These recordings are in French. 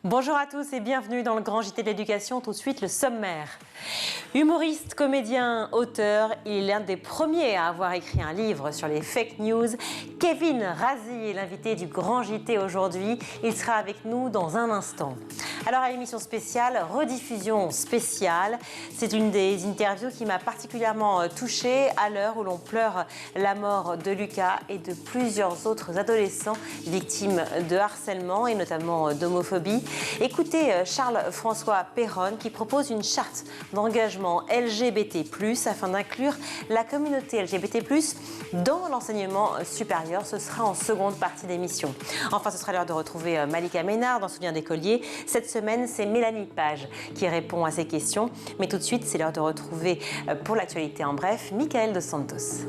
Bonjour à tous et bienvenue dans le Grand JT de l'éducation. Tout de suite, le sommaire. Humoriste, comédien, auteur, il est l'un des premiers à avoir écrit un livre sur les fake news. Kevin Razi est l'invité du Grand JT aujourd'hui. Il sera avec nous dans un instant. Alors à l'émission spéciale, rediffusion spéciale. C'est une des interviews qui m'a particulièrement touchée à l'heure où l'on pleure la mort de Lucas et de plusieurs autres adolescents victimes de harcèlement et notamment d'homophobie. Écoutez Charles-François Péronne qui propose une charte d'engagement LGBT+, afin d'inclure la communauté LGBT+, dans l'enseignement supérieur. Ce sera en seconde partie d'émission. Enfin, ce sera l'heure de retrouver Malika Ménard dans Souvenir d'écolier. Cette semaine, c'est Mélanie Page qui répond à ces questions. Mais tout de suite, c'est l'heure de retrouver, pour l'actualité en bref, Michael Dos Santos.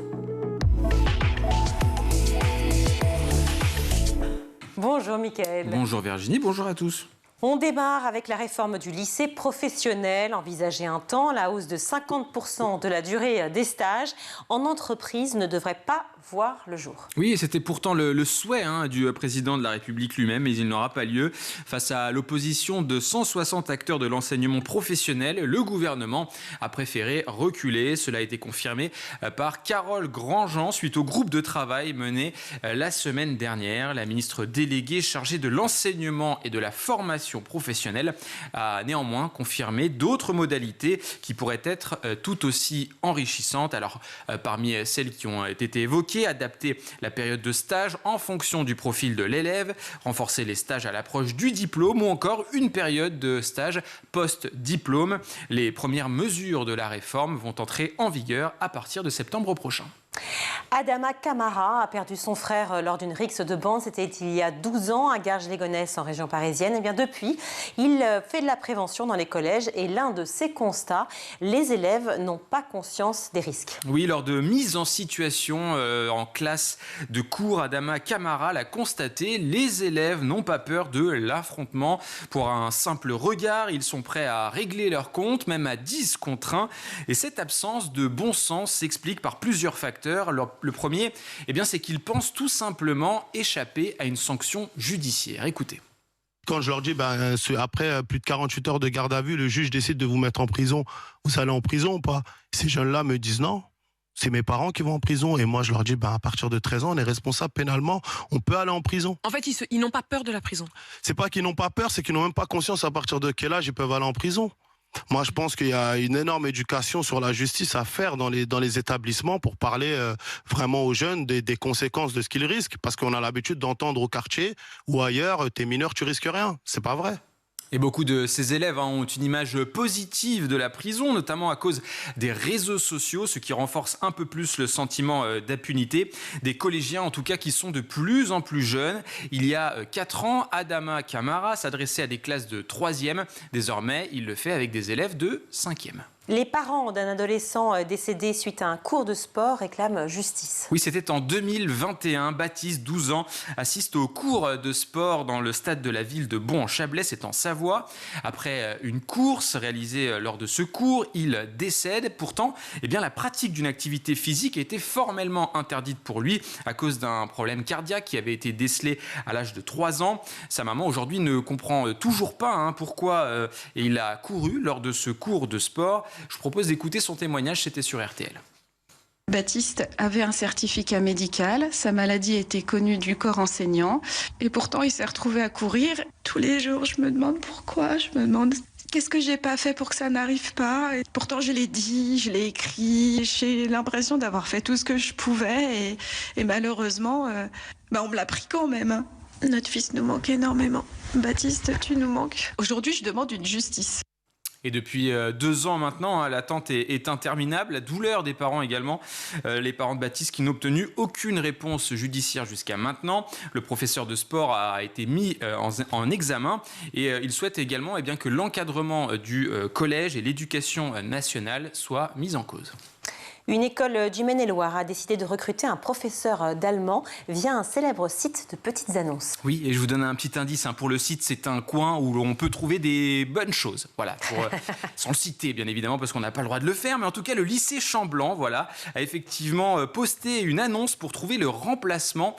Bonjour Michael. Bonjour Virginie, bonjour à tous. On démarre avec la réforme du lycée professionnel, envisagée un temps. La hausse de 50% de la durée des stages en entreprise ne devrait pas voir le jour. Oui, c'était pourtant le souhait du président de la République lui-même, mais il n'aura pas lieu. Face à l'opposition de 160 acteurs de l'enseignement professionnel, le gouvernement a préféré reculer. Cela a été confirmé par Carole Grandjean suite au groupe de travail mené la semaine dernière. La ministre déléguée chargée de l'enseignement et de la formation professionnelle a néanmoins confirmé d'autres modalités qui pourraient être tout aussi enrichissantes. Alors, parmi celles qui ont été évoquées, adapter la période de stage en fonction du profil de l'élève, renforcer les stages à l'approche du diplôme ou encore une période de stage post-diplôme. Les premières mesures de la réforme vont entrer en vigueur à partir de septembre prochain. Adama Camara a perdu son frère lors d'une rixe de bande. C'était il y a 12 ans à Garges-les-Gonesse en région parisienne. Et bien depuis, il fait de la prévention dans les collèges et l'un de ses constats, les élèves n'ont pas conscience des risques. Oui, lors de mise en situation en classe de cours, Adama Camara l'a constaté, les élèves n'ont pas peur de l'affrontement. Pour un simple regard, ils sont prêts à régler leur compte, même à 10 contre 1. Et cette absence de bon sens s'explique par plusieurs facteurs. Le premier, c'est qu'ils pensent tout simplement échapper à une sanction judiciaire. Écoutez. Quand je leur dis, après plus de 48 heures de garde à vue, le juge décide de vous mettre en prison, vous allez en prison ou pas? Ces jeunes-là me disent non. C'est mes parents qui vont en prison. Et moi, je leur dis, à partir de 13 ans, on est responsable pénalement. On peut aller en prison. En fait, ils n'ont pas peur de la prison. C'est pas qu'ils n'ont pas peur, c'est qu'ils n'ont même pas conscience à partir de quel âge ils peuvent aller en prison. Moi, je pense qu'il y a une énorme éducation sur la justice à faire dans les établissements pour parler vraiment aux jeunes des conséquences de ce qu'ils risquent. Parce qu'on a l'habitude d'entendre au quartier ou ailleurs, t'es mineur, tu risques rien. C'est pas vrai. Et beaucoup de ces élèves ont une image positive de la prison, notamment à cause des réseaux sociaux, ce qui renforce un peu plus le sentiment d'impunité. Des collégiens, en tout cas, qui sont de plus en plus jeunes. Il y a 4 ans, Adama Camara s'adressait à des classes de 3e. Désormais, il le fait avec des élèves de 5e. Les parents d'un adolescent décédé suite à un cours de sport réclament justice. Oui, c'était en 2021. Baptiste, 12 ans, assiste au cours de sport dans le stade de la ville de Bon-en-Chablais, c'est en Savoie. Après une course réalisée lors de ce cours, il décède. Pourtant, la pratique d'une activité physique a été formellement interdite pour lui à cause d'un problème cardiaque qui avait été décelé à l'âge de 3 ans. Sa maman, aujourd'hui, ne comprend toujours pas pourquoi il a couru lors de ce cours de sport. Je vous propose d'écouter son témoignage, c'était sur RTL. Baptiste avait un certificat médical, sa maladie était connue du corps enseignant et pourtant il s'est retrouvé à courir. Tous les jours, je me demande pourquoi, je me demande qu'est-ce que j'ai pas fait pour que ça n'arrive pas. Et pourtant, je l'ai dit, je l'ai écrit, j'ai l'impression d'avoir fait tout ce que je pouvais et malheureusement, on me l'a pris quand même. Notre fils nous manque énormément. Baptiste, tu nous manques. Aujourd'hui, je demande une justice. Et depuis 2 ans maintenant, l'attente est interminable. La douleur des parents également. Les parents de Baptiste qui n'ont obtenu aucune réponse judiciaire jusqu'à maintenant. Le professeur de sport a été mis en examen et il souhaite également que l'encadrement du collège et l'éducation nationale soient mis en cause. Une école du Maine-et-Loire a décidé de recruter un professeur d'allemand via un célèbre site de petites annonces. Oui, et je vous donne un petit indice. Pour le site, c'est un coin où on peut trouver des bonnes choses. Voilà, sans le citer, bien évidemment, parce qu'on n'a pas le droit de le faire. Mais en tout cas, le lycée Chamblanc, voilà, a effectivement posté une annonce pour trouver le remplaçant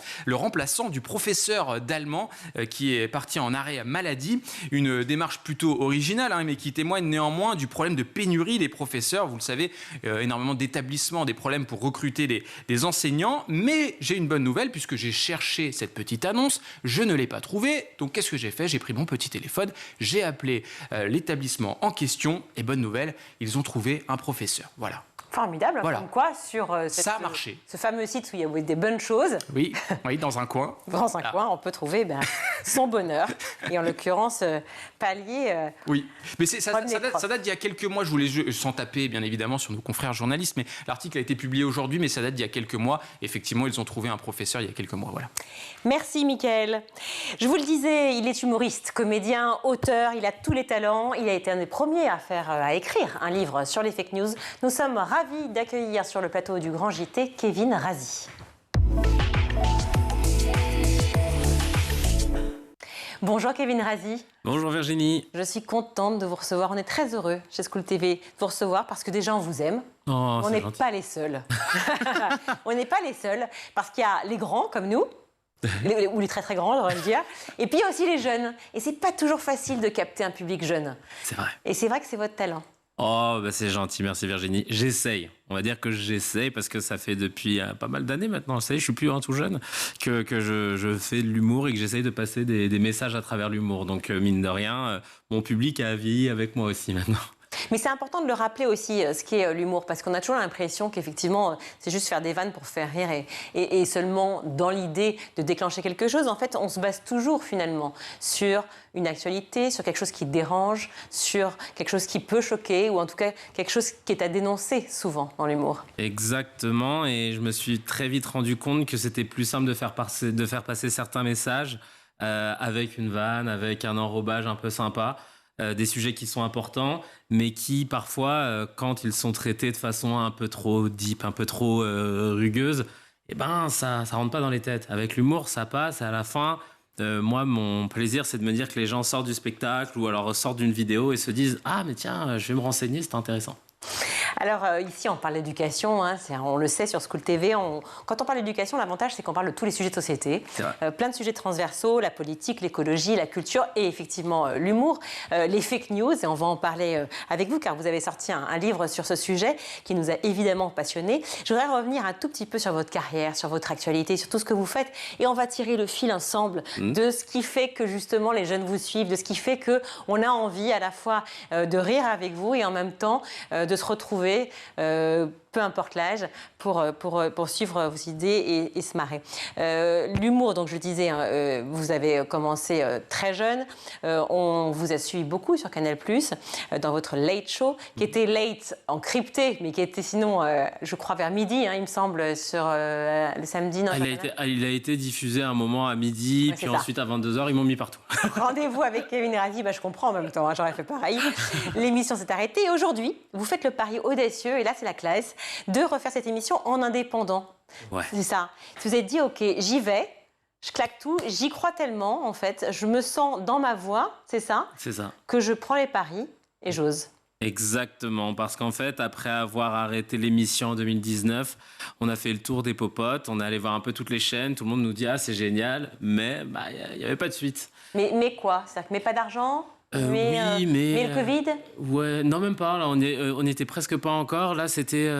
du professeur d'allemand qui est parti en arrêt maladie. Une démarche plutôt originale, mais qui témoigne néanmoins du problème de pénurie des professeurs. Vous le savez, énormément d'établissements, des problèmes pour recruter des enseignants. Mais j'ai une bonne nouvelle puisque j'ai cherché cette petite annonce, je ne l'ai pas trouvée. Donc qu'est-ce que j'ai fait? J'ai pris mon petit téléphone, j'ai appelé l'établissement en question et bonne nouvelle, ils ont trouvé un professeur. Voilà. Formidable, voilà. Comme quoi sur ça a marché. Ce fameux site où il y a des bonnes choses. Oui, dans un coin. Dans un coin, on peut trouver son bonheur. Et en l'occurrence, pallier. Oui, mais ça date d'il y a quelques mois. Je voulais, sans taper bien évidemment sur nos confrères journalistes, mais l'article a été publié aujourd'hui, mais ça date d'il y a quelques mois. Effectivement, ils ont trouvé un professeur il y a quelques mois. Voilà. Merci Mickaël. Je vous le disais, il est humoriste, comédien, auteur, il a tous les talents. Il a été un des premiers à écrire un livre sur les fake news. Nous sommes ravis d'accueillir sur le plateau du Grand JT Kevin Razi. Bonjour Kevin Razi. Bonjour Virginie. Je suis contente de vous recevoir. On est très heureux chez School TV de vous recevoir parce que déjà on vous aime. Oh, on n'est pas les seuls. On n'est pas les seuls parce qu'il y a les grands comme nous. Ou les très très grands, j'aurais dire. Et puis il y a aussi les jeunes. Et c'est pas toujours facile de capter un public jeune. C'est vrai. Et c'est vrai que c'est votre talent. Oh, c'est gentil, merci Virginie. J'essaye. On va dire que j'essaye parce que ça fait depuis pas mal d'années maintenant, je suis plus tout jeune, que je fais de l'humour et que j'essaye de passer des messages à travers l'humour. Donc mine de rien, mon public a vieilli avec moi aussi maintenant. Mais c'est important de le rappeler aussi, ce qu'est l'humour, parce qu'on a toujours l'impression qu'effectivement, c'est juste faire des vannes pour faire rire et seulement dans l'idée de déclencher quelque chose. En fait, on se base toujours finalement sur une actualité, sur quelque chose qui dérange, sur quelque chose qui peut choquer ou en tout cas quelque chose qui est à dénoncer souvent dans l'humour. Exactement, et je me suis très vite rendu compte que c'était plus simple de faire passer certains messages avec une vanne, avec un enrobage un peu sympa. Des sujets qui sont importants, mais qui parfois, quand ils sont traités de façon un peu trop deep, un peu trop rugueuse, ça rentre pas dans les têtes. Avec l'humour, ça passe. À la fin, moi, mon plaisir, c'est de me dire que les gens sortent du spectacle ou alors sortent d'une vidéo et se disent « Ah, mais tiens, je vais me renseigner, c'est intéressant ». Alors ici, on parle d'éducation, on le sait sur School TV. Quand on parle d'éducation, l'avantage, c'est qu'on parle de tous les sujets de société. Plein de sujets transversaux, la politique, l'écologie, la culture et effectivement l'humour, les fake news. Et on va en parler avec vous, car vous avez sorti un livre sur ce sujet qui nous a évidemment passionnés. Je voudrais revenir un tout petit peu sur votre carrière, sur votre actualité, sur tout ce que vous faites. Et on va tirer le fil ensemble de ce qui fait que justement les jeunes vous suivent, de ce qui fait qu'on a envie à la fois de rire avec vous et en même temps de se retrouver, peu importe l'âge, pour suivre vos idées et se marrer. L'humour, donc je le disais, vous avez commencé très jeune. On vous a suivi beaucoup sur Canal+, dans votre Late Show, qui était late en crypté, mais qui était sinon, je crois, vers midi, il me semble, sur le samedi. Non, il a été diffusé un moment à midi, puis ensuite à 22h, ils m'ont mis partout. Rendez-vous avec Kevin Razi, je comprends en même temps, j'aurais fait pareil. L'émission s'est arrêtée et aujourd'hui, vous faites le pari audacieux, et là c'est la classe, de refaire cette émission en indépendant. Ouais. C'est ça. Vous vous êtes dit, ok, j'y vais, je claque tout, j'y crois tellement, en fait, je me sens dans ma voie, c'est ça? C'est ça. Que je prends les paris et j'ose. Exactement, parce qu'en fait, après avoir arrêté l'émission en 2019, on a fait le tour des popotes, on est allé voir un peu toutes les chaînes, tout le monde nous dit « Ah, c'est génial », mais il n'y avait pas de suite. Mais quoi? C'est-à-dire que pas d'argent? Mais le Covid? Ouais, non, même pas. Là, on était presque pas encore. Là, c'était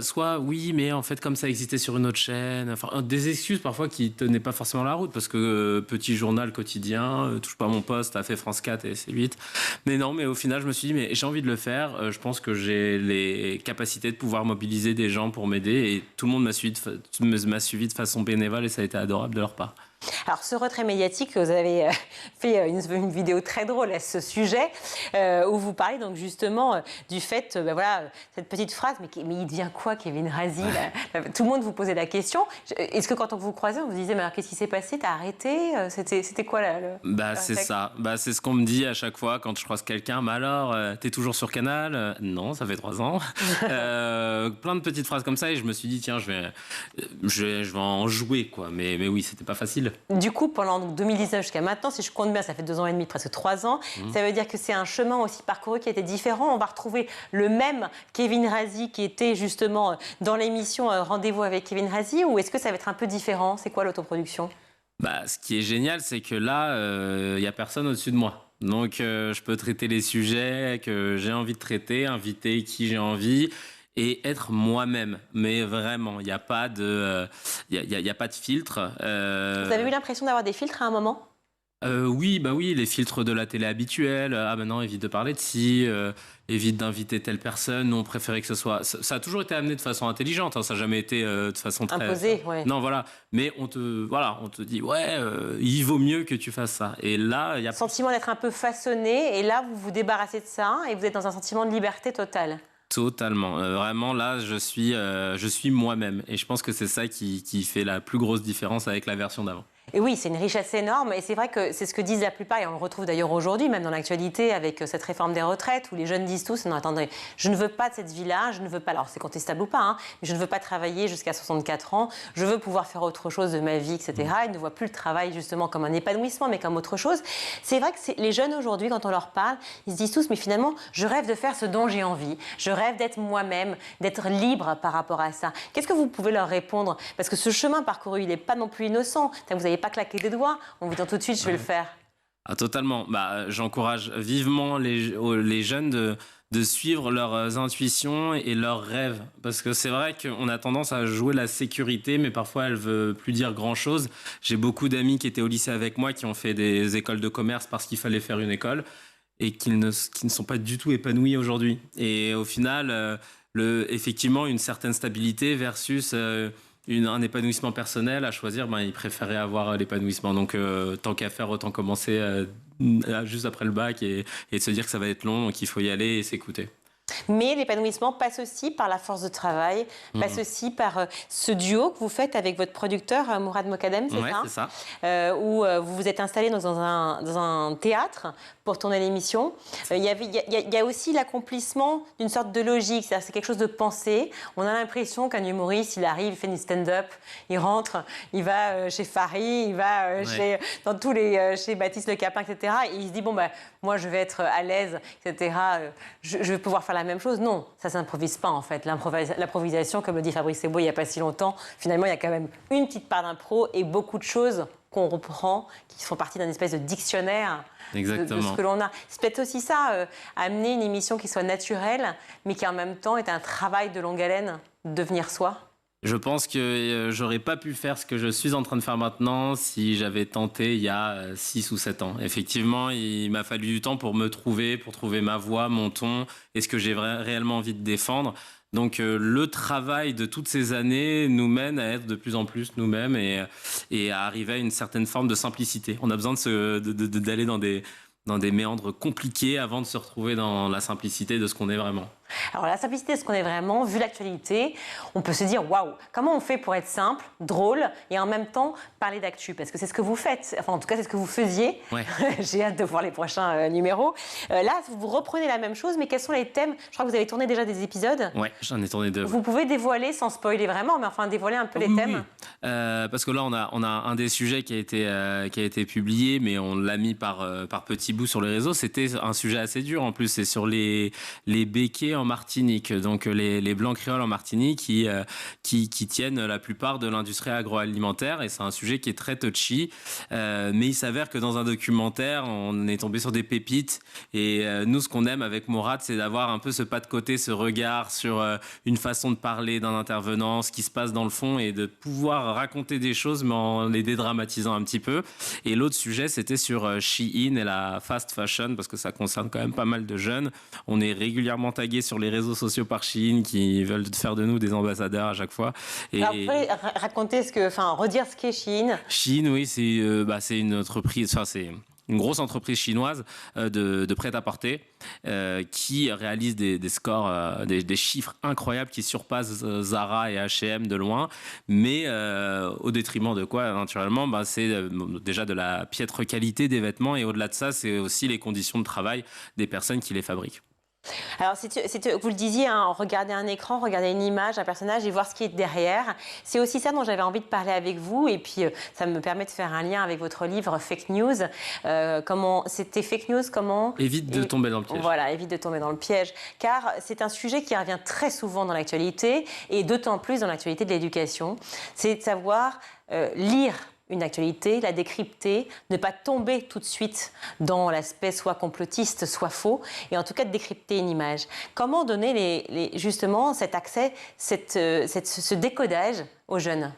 soit oui, mais en fait, comme ça existait sur une autre chaîne. Enfin, des excuses parfois qui tenaient pas forcément la route parce que petit journal quotidien, touche pas mon poste, a fait France 4 et C8. Mais non, mais au final, je me suis dit, mais j'ai envie de le faire. Je pense que j'ai les capacités de pouvoir mobiliser des gens pour m'aider et tout le monde m'a suivi de façon bénévole et ça a été adorable de leur part. Alors, ce retrait médiatique, vous avez fait une vidéo très drôle à ce sujet, où vous parlez donc justement du fait, voilà, cette petite phrase, mais il devient quoi, Kevin Razi là tout le monde vous posait la question. Est-ce que quand on vous croisait, on vous disait, mais alors qu'est-ce qui s'est passé? T'as arrêté? C'était quoi C'est ça. C'est ce qu'on me dit à chaque fois quand je croise quelqu'un. Mais alors, t'es toujours sur Canal? Non, ça fait 3 ans. Plein de petites phrases comme ça, et je me suis dit, tiens, je vais en jouer, quoi. Mais oui, c'était pas facile. Du coup, pendant 2019 jusqu'à maintenant, si je compte bien, ça fait 2 ans et demi, presque 3 ans. Ça veut dire que c'est un chemin aussi parcouru qui était différent. On va retrouver le même Kevin Razi qui était justement dans l'émission Rendez-vous avec Kevin Razi, ou est-ce que ça va être un peu différent? C'est quoi l'autoproduction? Ce qui est génial, c'est que là, il n'y a personne au-dessus de moi. Donc, je peux traiter les sujets que j'ai envie de traiter, inviter qui j'ai envie, et être moi-même. Mais vraiment, il n'y a pas de, y a pas de filtre. Vous avez eu l'impression d'avoir des filtres à un moment? Oui, les filtres de la télé habituelle. Ah non, évite de parler de ci, évite d'inviter telle personne. Nous, on préférait que ce soit... Ça a toujours été amené de façon intelligente, hein, ça n'a jamais été de façon très... Imposé, ouais. Non, voilà. Mais on te dit, il vaut mieux que tu fasses ça. Et là, il y a... Sentiment d'être un peu façonné, et là, vous vous débarrassez de ça, et vous êtes dans un sentiment de liberté totale. Totalement. Vraiment, là, je suis moi-même. Et je pense que c'est ça qui fait la plus grosse différence avec la version d'avant. Et oui, c'est une richesse énorme, et c'est vrai que c'est ce que disent la plupart, et on le retrouve d'ailleurs aujourd'hui, même dans l'actualité, avec cette réforme des retraites, où les jeunes disent tous, non attendez, je ne veux pas de cette vie-là, je ne veux pas, alors c'est contestable ou pas, hein, mais je ne veux pas travailler jusqu'à 64 ans, je veux pouvoir faire autre chose de ma vie, etc. Ils ne voient plus le travail justement comme un épanouissement, mais comme autre chose. C'est vrai que les jeunes aujourd'hui, quand on leur parle, ils se disent tous, mais finalement, je rêve de faire ce dont j'ai envie, je rêve d'être moi-même, d'être libre par rapport à ça. Qu'est-ce que vous pouvez leur répondre? Parce que ce chemin parcouru, il n'est pas non plus innocent, vous n'avez pas claqué des doigts en vous disant tout de suite je vais le faire. Totalement. J'encourage vivement les jeunes de suivre leurs intuitions et leurs rêves, parce que c'est vrai qu'on a tendance à jouer la sécurité, mais parfois elle veut plus dire grand chose. J'ai beaucoup d'amis qui étaient au lycée avec moi, qui ont fait des écoles de commerce parce qu'il fallait faire une école, et qui ne sont pas du tout épanouis aujourd'hui. Et au final, effectivement, une certaine stabilité versus un épanouissement personnel à choisir, ils préféraient avoir l'épanouissement. Donc, tant qu'à faire, autant commencer juste après le bac et de se dire que ça va être long, donc il faut y aller et s'écouter. Mais l'épanouissement passe aussi par la force de travail, passe aussi par ce duo que vous faites avec votre producteur Mourad Mokadem, c'est ça? C'est ça. Où vous vous êtes installé dans un théâtre pour tourner l'émission. Il y a aussi l'accomplissement d'une sorte de logique, c'est quelque chose de pensé. On a l'impression qu'un humoriste, il arrive, il fait du stand-up, il rentre, il va chez Fary, il va chez Baptiste Le Capin, etc. Et il se dit, moi je vais être à l'aise, etc. Je vais pouvoir faire la même chose. Non, ça s'improvise pas en fait. L'improvisation, comme le dit Fabrice Eboué il n'y a pas si longtemps, finalement il y a quand même une petite part d'impro et beaucoup de choses qu'on reprend, qui font partie d'un espèce de dictionnaire de ce que l'on a. C'est peut-être aussi ça, amener une émission qui soit naturelle, mais qui en même temps est un travail de longue haleine, devenir soi. Je pense que j'aurais pas pu faire ce que je suis en train de faire maintenant si j'avais tenté il y a 6 ou 7 ans. Effectivement, il m'a fallu du temps pour me trouver, pour trouver ma voix, mon ton et ce que j'ai réellement envie de défendre. Donc le travail de toutes ces années nous mène à être de plus en plus nous-mêmes et à arriver à une certaine forme de simplicité. On a besoin d'aller dans des méandres compliqués avant de se retrouver dans la simplicité de ce qu'on est vraiment. Alors la simplicité de ce qu'on est vraiment, vu l'actualité, on peut se dire waouh, comment on fait pour être simple, drôle et en même temps parler d'actu? Parce que c'est ce que vous faites, enfin en tout cas c'est ce que vous faisiez. Ouais. J'ai hâte de voir les prochains numéros. Là, vous reprenez la même chose, mais quels sont les thèmes? Je crois que vous avez tourné déjà des épisodes. Ouais, j'en ai tourné 2. Vous pouvez dévoiler, sans spoiler vraiment, mais enfin dévoiler un peu les thèmes. Oui. Parce que là, on a un des sujets qui a été publié, mais on l'a mis par petits bouts sur les réseaux. C'était un sujet assez dur en plus, c'est sur les béquets en Martinique, donc les blancs créoles en Martinique qui tiennent la plupart de l'industrie agroalimentaire, et c'est un sujet qui est très touchy, mais il s'avère que dans un documentaire on est tombé sur des pépites, et nous ce qu'on aime avec Mourad, c'est d'avoir un peu ce pas de côté, ce regard sur une façon de parler d'un intervenant, ce qui se passe dans le fond, et de pouvoir raconter des choses mais en les dédramatisant un petit peu. Et l'autre sujet, c'était sur Shein et la fast fashion, parce que ça concerne quand même pas mal de jeunes. On est régulièrement tagué sur les réseaux sociaux par Chine qui veulent faire de nous des ambassadeurs à chaque fois. Et Alors, vous pouvez raconter redire ce qu'est Shein. Chine, oui, c'est une entreprise, c'est une grosse entreprise chinoise de prêt-à-porter qui réalise des scores, des chiffres incroyables qui surpassent Zara et H&M de loin, mais au détriment de quoi, naturellement, c'est déjà de la piètre qualité des vêtements, et au-delà de ça, c'est aussi les conditions de travail des personnes qui les fabriquent. Alors, vous le disiez, regarder un écran, regarder une image, un personnage et voir ce qui est derrière. C'est aussi ça dont j'avais envie de parler avec vous. Et puis, ça me permet de faire un lien avec votre livre Fake News. C'était Fake News, comment Évite de tomber dans le piège. Voilà, évite de tomber dans le piège. Car c'est un sujet qui revient très souvent dans l'actualité, et d'autant plus dans l'actualité de l'éducation. C'est de savoir lire une actualité, la décrypter, ne pas tomber tout de suite dans l'aspect soit complotiste, soit faux, et en tout cas de décrypter une image. Comment donner justement cet accès, ce décodage aux jeunes ?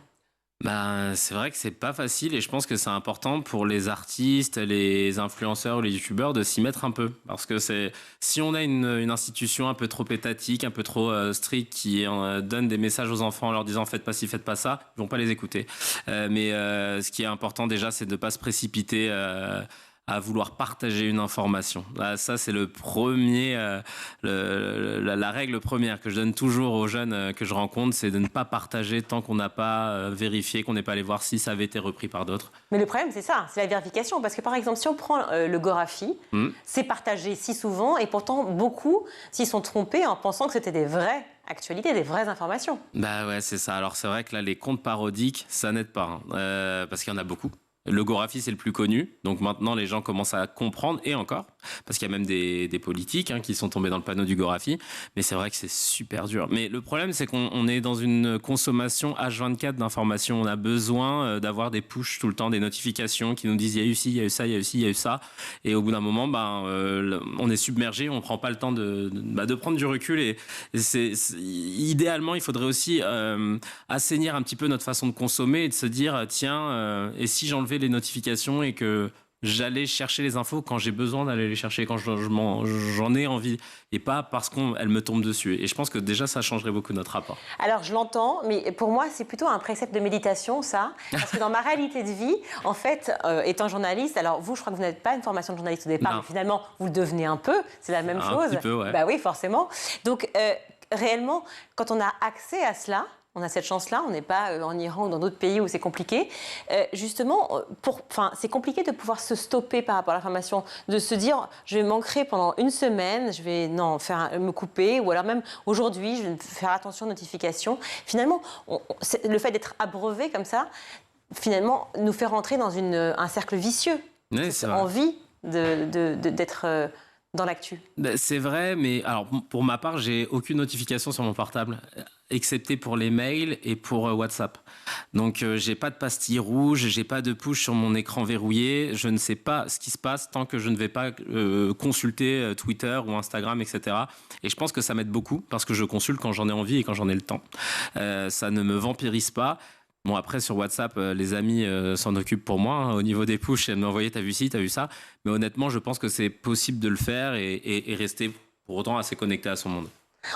C'est vrai que c'est pas facile, et je pense que c'est important pour les artistes, les influenceurs ou les youtubeurs de s'y mettre un peu, parce que si on a une institution un peu trop étatique, un peu trop stricte, qui donne des messages aux enfants en leur disant faites pas ci, faites pas ça, ils vont pas les écouter. Mais ce qui est important déjà, c'est de pas se précipiter à vouloir partager une information. Ça, c'est le premier, la règle première que je donne toujours aux jeunes que je rencontre, c'est de ne pas partager tant qu'on n'a pas vérifié, qu'on n'est pas allé voir si ça avait été repris par d'autres. Mais le problème, c'est ça, c'est la vérification. Parce que, par exemple, si on prend le Gorafi, c'est partagé si souvent, et pourtant, beaucoup s'y sont trompés en pensant que c'était des vraies actualités, des vraies informations. Ouais, c'est ça. Alors, c'est vrai que là, les comptes parodiques, ça n'aide pas, parce qu'il y en a beaucoup. Le Gorafi, c'est le plus connu. Donc maintenant, les gens commencent à comprendre, et encore, parce qu'il y a même des politiques qui sont tombés dans le panneau du Gorafi. Mais c'est vrai que c'est super dur. Mais le problème, c'est qu'on est dans une consommation H24 d'informations. On a besoin d'avoir des pushs tout le temps, des notifications qui nous disent il y a eu ci, il y a eu ça, il y a eu ci, il y a eu ça. Et au bout d'un moment, on est submergé, on ne prend pas le temps de prendre du recul. Et idéalement, il faudrait aussi assainir un petit peu notre façon de consommer et de se dire tiens, et si j'enlevais les notifications et que j'allais chercher les infos quand j'ai besoin d'aller les chercher, quand j'en ai envie, et pas parce qu'elle me tombe dessus. Et je pense que déjà, ça changerait beaucoup notre rapport. Alors, je l'entends, mais pour moi, c'est plutôt un précepte de méditation, ça. Parce que dans ma réalité de vie, en fait, étant journaliste, alors vous, je crois que vous n'êtes pas une formation de journaliste au départ, Non. mais finalement, vous le devenez un peu, c'est la même chose. Un petit peu, ouais. Bah oui, forcément. Donc, réellement, quand on a accès à cela, on a cette chance-là, on n'est pas en Iran ou dans d'autres pays où c'est compliqué. Justement, c'est compliqué de pouvoir se stopper par rapport à l'information, de se dire je vais m'ancrer pendant une semaine, je vais me couper, ou alors même aujourd'hui, je vais faire attention aux notifications. Finalement, le fait d'être abreuvé comme ça, finalement, nous fait rentrer dans un cercle vicieux. Oui, c'est vrai. Envie d'être dans l'actu. C'est vrai, mais alors pour ma part, j'ai aucune notification sur mon portable, excepté pour les mails et pour WhatsApp. Donc j'ai pas de pastille rouge, j'ai pas de push sur mon écran verrouillé, je ne sais pas ce qui se passe tant que je ne vais pas consulter Twitter ou Instagram, etc. Et je pense que ça m'aide beaucoup parce que je consulte quand j'en ai envie et quand j'en ai le temps. Ça ne me vampirise pas. Bon, après, sur WhatsApp, les amis s'en occupent pour moi. Au niveau des pushs, elles m'envoyaient « t'as vu ci, t'as vu ça ?» Mais honnêtement, je pense que c'est possible de le faire et rester pour autant assez connecté à son monde.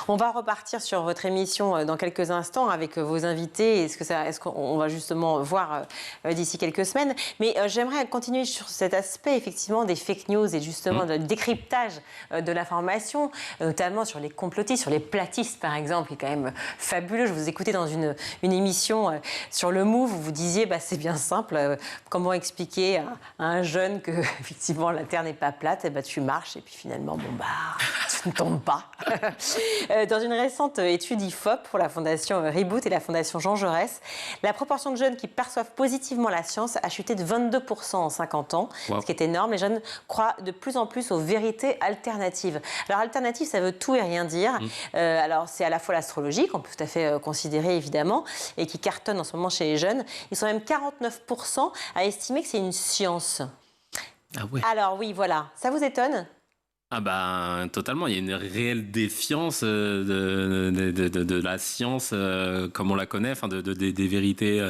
On va repartir sur votre émission dans quelques instants avec vos invités. Est-ce qu'on va justement voir d'ici quelques semaines? Mais j'aimerais continuer sur cet aspect effectivement des fake news et justement du décryptage de l'information, notamment sur les complotistes, sur les platistes par exemple, qui est quand même fabuleux. Je vous écoutais dans une émission sur le Move où vous disiez c'est bien simple, comment expliquer à un jeune que effectivement la Terre n'est pas plate, et tu marches et puis finalement tu ne tombes pas. Dans une récente étude IFOP pour la Fondation Reboot et la Fondation Jean Jaurès, la proportion de jeunes qui perçoivent positivement la science a chuté de 22% en 50 ans, ce qui est énorme. Les jeunes croient de plus en plus aux vérités alternatives. Alors, alternative, ça veut tout et rien dire. Alors, c'est à la fois l'astrologie, qu'on peut tout à fait considérer évidemment, et qui cartonne en ce moment chez les jeunes. Ils sont même 49% à estimer que c'est une science. Ah ouais. Alors oui, voilà. Ça vous étonne ? Totalement, il y a une réelle défiance de la science comme on la connaît, des vérités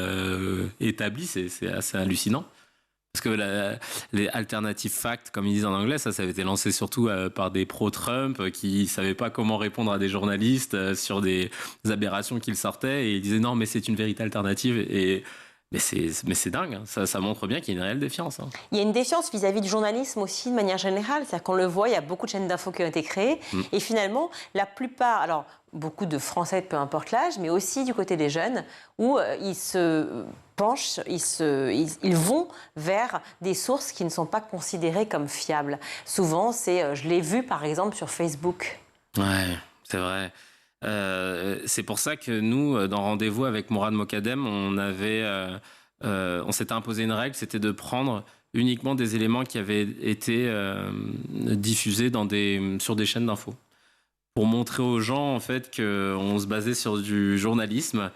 établies, c'est assez hallucinant. Parce que les alternative facts, comme ils disent en anglais, ça avait été lancé surtout par des pro-Trump qui savaient pas comment répondre à des journalistes sur des aberrations qu'ils sortaient et ils disaient non mais c'est une vérité alternative mais c'est dingue, hein. Ça montre bien qu'il y a une réelle défiance. Hein. Il y a une défiance vis-à-vis du journalisme aussi de manière générale, c'est-à-dire qu'on le voit, il y a beaucoup de chaînes d'infos qui ont été créées et finalement la plupart, alors beaucoup de Français, peu importe l'âge, mais aussi du côté des jeunes, où ils se penchent, ils vont vers des sources qui ne sont pas considérées comme fiables. Souvent, je l'ai vu par exemple sur Facebook. Ouais, c'est vrai. C'est pour ça que nous, dans Rendez-vous avec Mourad Mokadem, on s'était imposé une règle, c'était de prendre uniquement des éléments qui avaient été diffusés sur des chaînes d'infos. Pour montrer aux gens en fait qu'on se basait sur du journalisme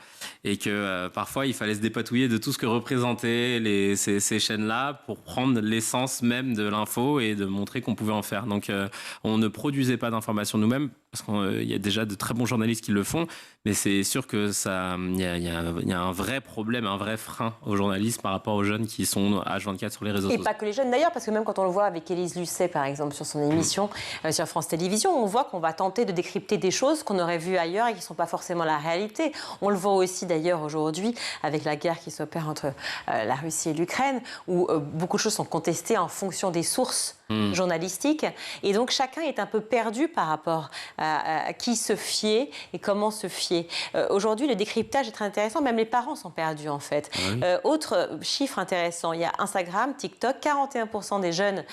et que parfois il fallait se dépatouiller de tout ce que représentaient ces chaînes-là pour prendre l'essence même de l'info et de montrer qu'on pouvait en faire. Donc on ne produisait pas d'informations nous-mêmes parce qu'il y a déjà de très bons journalistes qui le font, mais c'est sûr que il y a un vrai problème, un vrai frein au journalisme par rapport aux jeunes qui sont H24 sur les réseaux sociaux. Et pas que les jeunes d'ailleurs, parce que même quand on le voit avec Élise Lucet par exemple sur son émission sur France Télévisions, on voit qu'on va tenter de décrypter des choses qu'on aurait vues ailleurs et qui ne sont pas forcément la réalité. On le voit aussi d'ailleurs aujourd'hui avec la guerre qui s'opère entre la Russie et l'Ukraine, où beaucoup de choses sont contestées en fonction des sources journalistiques. Et donc chacun est un peu perdu par rapport à qui se fier et comment se fier. Aujourd'hui, le décryptage est très intéressant, même les parents sont perdus en fait. Oui. Autre chiffre intéressant, il y a Instagram, TikTok, 41% des jeunes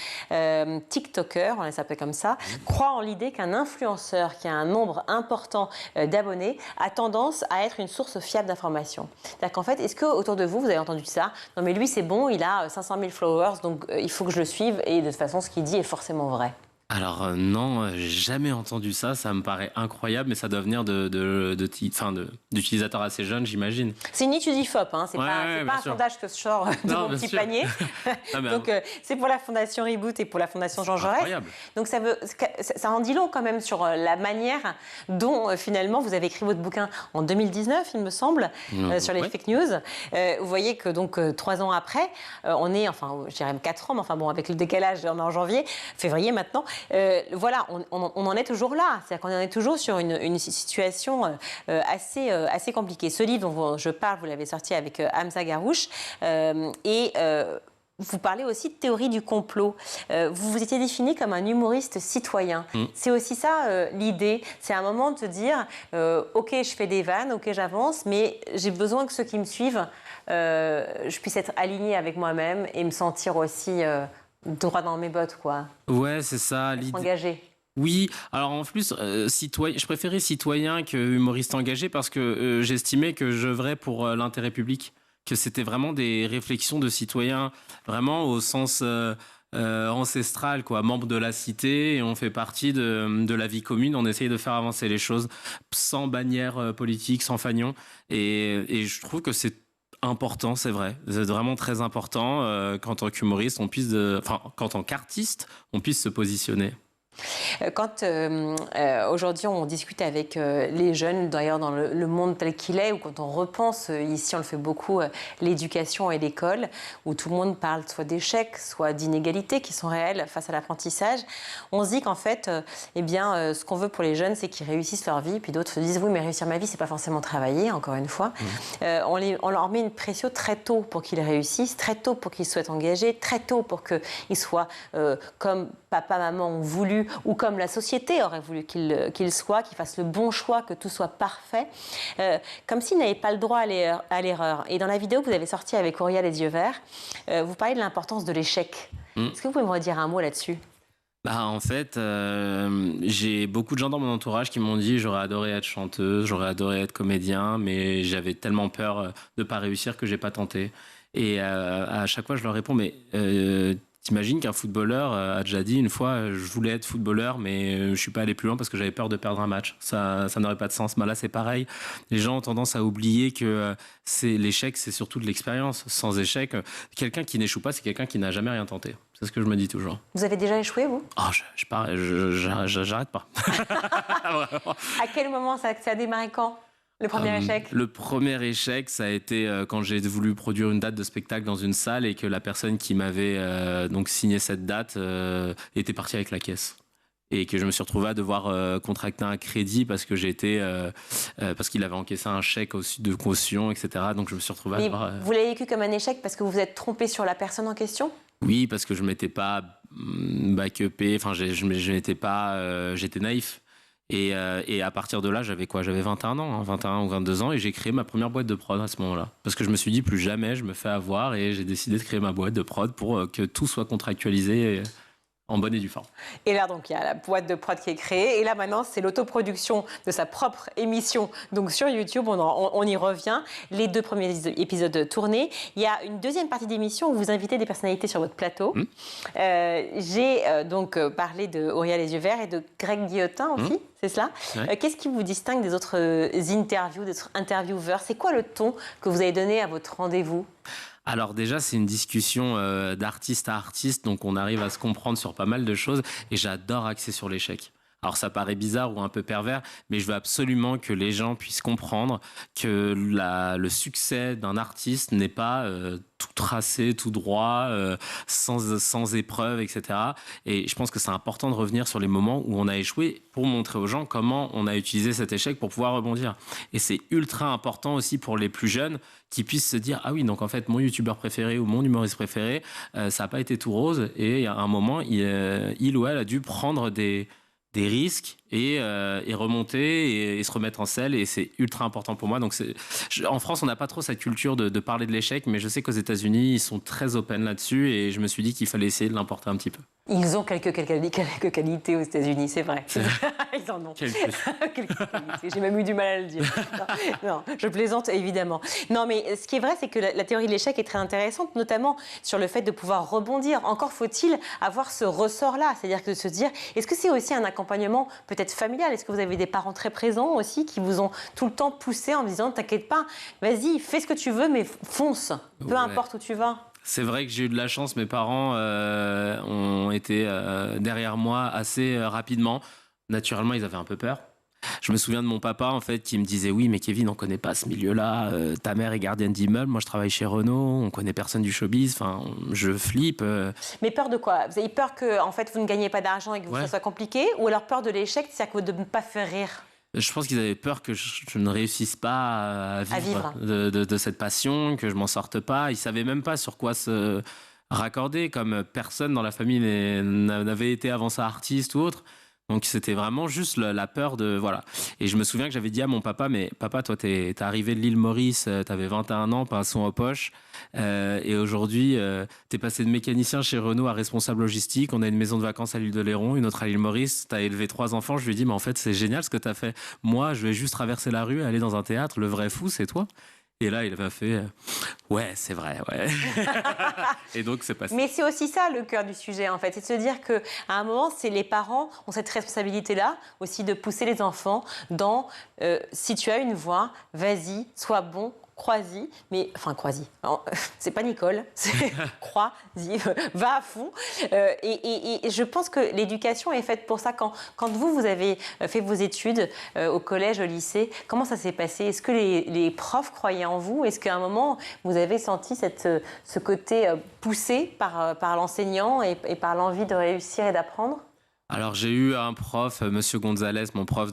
TikTokers, on les appelle comme ça, croient en l'idée qu'un influenceur qui a un nombre important d'abonnés a tendance à être une source fiable d'information. C'est-à-dire qu'en fait, est-ce que autour de vous, vous avez entendu ça? Non mais lui c'est bon, il a 500 000 followers, donc il faut que je le suive et de toute façon ce qu'il dit est forcément vrai. Alors non, j'ai jamais entendu ça. Ça me paraît incroyable, mais ça doit venir d'utilisateurs assez jeunes, j'imagine. C'est une étude IFOP, hein. C'est pas un sondage que je sors de mon petit panier. Donc c'est pour la Fondation Reboot et pour la Fondation Jean Jaurès. Incroyable. Donc ça en dit long quand même sur la manière dont finalement vous avez écrit votre bouquin en 2019, il me semble, sur les fake news. Vous voyez que donc 3 ans après, on est, enfin je dirais 4 ans, mais enfin bon avec le décalage, on est en février maintenant. Voilà, on en est toujours là. C'est-à-dire qu'on en est toujours sur une situation assez compliquée. Ce livre dont je parle, vous l'avez sorti avec Hamza Garouche. Vous parlez aussi de théorie du complot. Vous vous étiez défini comme un humoriste citoyen. C'est aussi ça l'idée. C'est un moment de se dire ok, je fais des vannes, ok, j'avance, mais j'ai besoin que ceux qui me suivent, je puisse être aligné avec moi-même et me sentir aussi... droit dans mes bottes, quoi. Ouais, c'est ça. Engagé. Oui, alors en plus, je préférais citoyen que humoriste engagé parce que j'estimais que j'œuvrais pour l'intérêt public, que c'était vraiment des réflexions de citoyens, vraiment au sens ancestral, quoi, membre de la cité, et on fait partie de la vie commune, on essaye de faire avancer les choses sans bannière politique, sans fanion, et je trouve que c'est important, c'est vrai. C'est vraiment très important qu'en tant qu'humoriste, qu'en tant qu'artiste, on puisse se positionner. Quand aujourd'hui on discute avec les jeunes, d'ailleurs dans le monde tel qu'il est, ou quand on repense, ici on le fait beaucoup, l'éducation et l'école, où tout le monde parle soit d'échecs, soit d'inégalités qui sont réelles face à l'apprentissage, on se dit qu'en fait, ce qu'on veut pour les jeunes, c'est qu'ils réussissent leur vie, puis d'autres se disent, oui mais réussir ma vie, c'est pas forcément travailler, encore une fois. On leur met une pression très tôt pour qu'ils réussissent, très tôt pour qu'ils soient engagés, très tôt pour qu'ils soient comme papa, maman ont voulu, ou comme la société aurait voulu qu'il soit, qu'il fasse le bon choix, que tout soit parfait, comme s'il n'avait pas le droit à l'erreur. Et dans la vidéo que vous avez sortie avec Auréa Les Yeux Verts, vous parlez de l'importance de l'échec. Est-ce que vous pouvez me redire un mot là-dessus ? En fait, j'ai beaucoup de gens dans mon entourage qui m'ont dit j'aurais adoré être chanteuse, j'aurais adoré être comédien, mais j'avais tellement peur de ne pas réussir que j'ai pas tenté. Et à chaque fois, je leur réponds, mais t'imagines qu'un footballeur a déjà dit une fois je voulais être footballeur mais je suis pas allé plus loin parce que j'avais peur de perdre un match. Ça n'aurait pas de sens. Là c'est pareil. Les gens ont tendance à oublier que l'échec c'est surtout de l'expérience. Sans échec, quelqu'un qui n'échoue pas c'est quelqu'un qui n'a jamais rien tenté. C'est ce que je me dis toujours. Vous avez déjà échoué vous ? J'arrête pas. À quel moment ça a démarré quand ? Le premier échec? Le premier échec, ça a été quand j'ai voulu produire une date de spectacle dans une salle et que la personne qui m'avait donc signé cette date était partie avec la caisse. Et que je me suis retrouvé à devoir contracter un crédit parce que parce qu'il avait encaissé un chèque de caution, etc. Donc je me suis retrouvé à devoir... Vous l'avez vécu comme un échec parce que vous vous êtes trompé sur la personne en question? Oui, parce que je m'étais pas back-upé, enfin je n'étais pas... j'étais naïf. Et à partir de là, j'avais quoi? J'avais 21 ans, hein, 21 ou 22 ans, et j'ai créé ma première boîte de prod à ce moment-là. Parce que je me suis dit, plus jamais je me fais avoir, et j'ai décidé de créer ma boîte de prod pour que tout soit contractualisé en bonne et due forme. Et là, donc, il y a la boîte de prod qui est créée. Et là, maintenant, c'est l'autoproduction de sa propre émission. Donc, sur YouTube, on y revient. Les 2 premiers épisodes tournés. Il y a une deuxième partie d'émission où vous invitez des personnalités sur votre plateau. J'ai donc parlé de Auréa Les Yeux Verts et de Greg Guillotin aussi, c'est cela? Ouais. Qu'est-ce qui vous distingue des autres interviews, des autres intervieweurs? C'est quoi le ton que vous avez donné à votre rendez-vous? Alors déjà, c'est une discussion d'artiste à artiste, donc on arrive à se comprendre sur pas mal de choses, et j'adore axer sur l'échec. Alors ça paraît bizarre ou un peu pervers, mais je veux absolument que les gens puissent comprendre que le succès d'un artiste n'est pas tout tracé, tout droit, sans épreuve, etc. Et je pense que c'est important de revenir sur les moments où on a échoué pour montrer aux gens comment on a utilisé cet échec pour pouvoir rebondir. Et c'est ultra important aussi pour les plus jeunes qui puissent se dire « Ah oui, donc en fait, mon youtubeur préféré ou mon humoriste préféré, ça n'a pas été tout rose. » Et à un moment, il ou elle a dû prendre des risques et remonter et se remettre en selle, et c'est ultra important pour moi. Donc en France, on n'a pas trop cette culture de parler de l'échec, mais je sais qu'aux États-Unis, ils sont très open là-dessus, et je me suis dit qu'il fallait essayer de l'importer un petit peu. Ils ont quelques qualités aux États-Unis, c'est vrai. Ils en ont. Quelques qualités. J'ai même eu du mal à le dire. Non, je plaisante évidemment. Non, mais ce qui est vrai, c'est que la théorie de l'échec est très intéressante, notamment sur le fait de pouvoir rebondir. Encore faut-il avoir ce ressort-là, c'est-à-dire que de se dire, est-ce que c'est aussi un accompagnement peut-être familial? Est-ce que vous avez des parents très présents aussi qui vous ont tout le temps poussé en disant, t'inquiète pas, vas-y, fais ce que tu veux, mais fonce, peu importe où tu vas? C'est vrai que j'ai eu de la chance, mes parents ont été derrière moi assez rapidement. Naturellement, ils avaient un peu peur. Je me souviens de mon papa, en fait, qui me disait « Oui, mais Kevin, on connaît pas ce milieu-là. Ta mère est gardienne d'immeuble, moi je travaille chez Renault, on connaît personne du showbiz. Enfin, je flippe. » Mais peur de quoi? Vous avez peur que, en fait, vous ne gagnez pas d'argent et que ça soit compliqué? Ou alors peur de l'échec, c'est-à-dire de ne pas faire rire? Je pense qu'ils avaient peur que je ne réussisse pas à vivre. De cette passion, que je m'en sorte pas. Ils savaient même pas sur quoi se raccorder, comme personne dans la famille n'avait été avant ça artiste ou autre. Donc c'était vraiment juste la peur de... Voilà. Et je me souviens que j'avais dit à mon papa, mais papa, toi, t'es arrivé de l'île Maurice, t'avais 21 ans, pas un son aux poches, et aujourd'hui, t'es passé de mécanicien chez Renault à responsable logistique, on a une maison de vacances à l'île de Léron, une autre à l'île Maurice, t'as élevé 3 enfants. Je lui ai dit, mais en fait, c'est génial ce que t'as fait. Moi, je vais juste traverser la rue, aller dans un théâtre, le vrai fou, c'est toi. Et là, il m'a fait ouais, c'est vrai, ouais. Et donc, c'est passé. Mais c'est aussi ça le cœur du sujet, en fait. C'est de se dire qu'à un moment, c'est les parents ont cette responsabilité-là aussi de pousser les enfants dans si tu as une voix, vas-y, sois bon. Crois-y, mais enfin crois-y, c'est pas Nicole, c'est crois-y, va à fond. Et je pense que l'éducation est faite pour ça. Quand vous avez fait vos études au collège, au lycée, comment ça s'est passé? Est-ce que les profs croyaient en vous? Est-ce qu'à un moment, vous avez senti ce côté poussé par l'enseignant et par l'envie de réussir et d'apprendre? Alors j'ai eu un prof, Monsieur Gonzalez, mon prof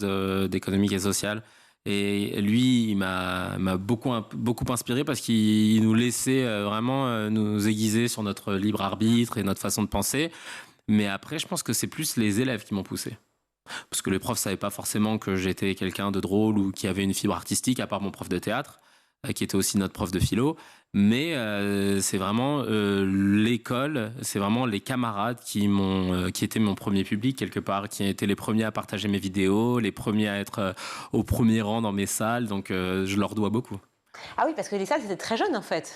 d'économique et sociale. Et lui, il m'a beaucoup inspiré parce qu'il nous laissait vraiment nous aiguiser sur notre libre arbitre et notre façon de penser. Mais après, je pense que c'est plus les élèves qui m'ont poussé. Parce que les profs ne savaient pas forcément que j'étais quelqu'un de drôle ou qui avait une fibre artistique, à part mon prof de théâtre, qui était aussi notre prof de philo. Mais c'est vraiment l'école, c'est vraiment les camarades qui étaient mon premier public quelque part, qui étaient les premiers à partager mes vidéos, les premiers à être au premier rang dans mes salles, donc je leur dois beaucoup. Ah oui, parce que les salles, c'était très jeune en fait.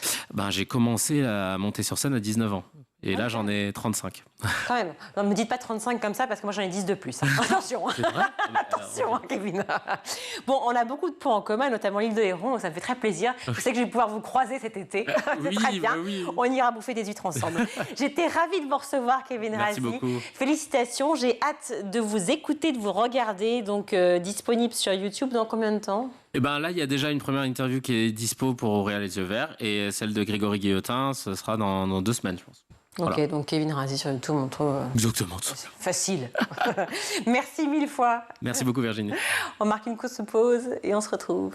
J'ai commencé à monter sur scène à 19 ans. Et là, j'en ai 35. Quand même. Non, ne me dites pas 35 comme ça, parce que moi, j'en ai 10 de plus. Hein. Attention. C'est vrai. Attention, Kevin. Bon, on a beaucoup de points en commun, notamment l'île de Héron. Ça me fait très plaisir. Je sais que je vais pouvoir vous croiser cet été. C'est très bien. Oui. On ira bouffer des huîtres ensemble. J'étais ravie de vous recevoir, Kevin Merci Razi. beaucoup. Félicitations. J'ai hâte de vous écouter, de vous regarder. Donc, disponible sur YouTube dans combien de temps ? Et ben là, il y a déjà une première interview qui est dispo pour Auréa les yeux verts. Et celle de Grégory Guillotin, ce sera dans 2 semaines, je pense. Ok, Voilà. donc Kevin Razi sur YouTube, on trouve Exactement. facile. Merci 1000 fois. Merci beaucoup, Virginie. On marque une courte pause et on se retrouve.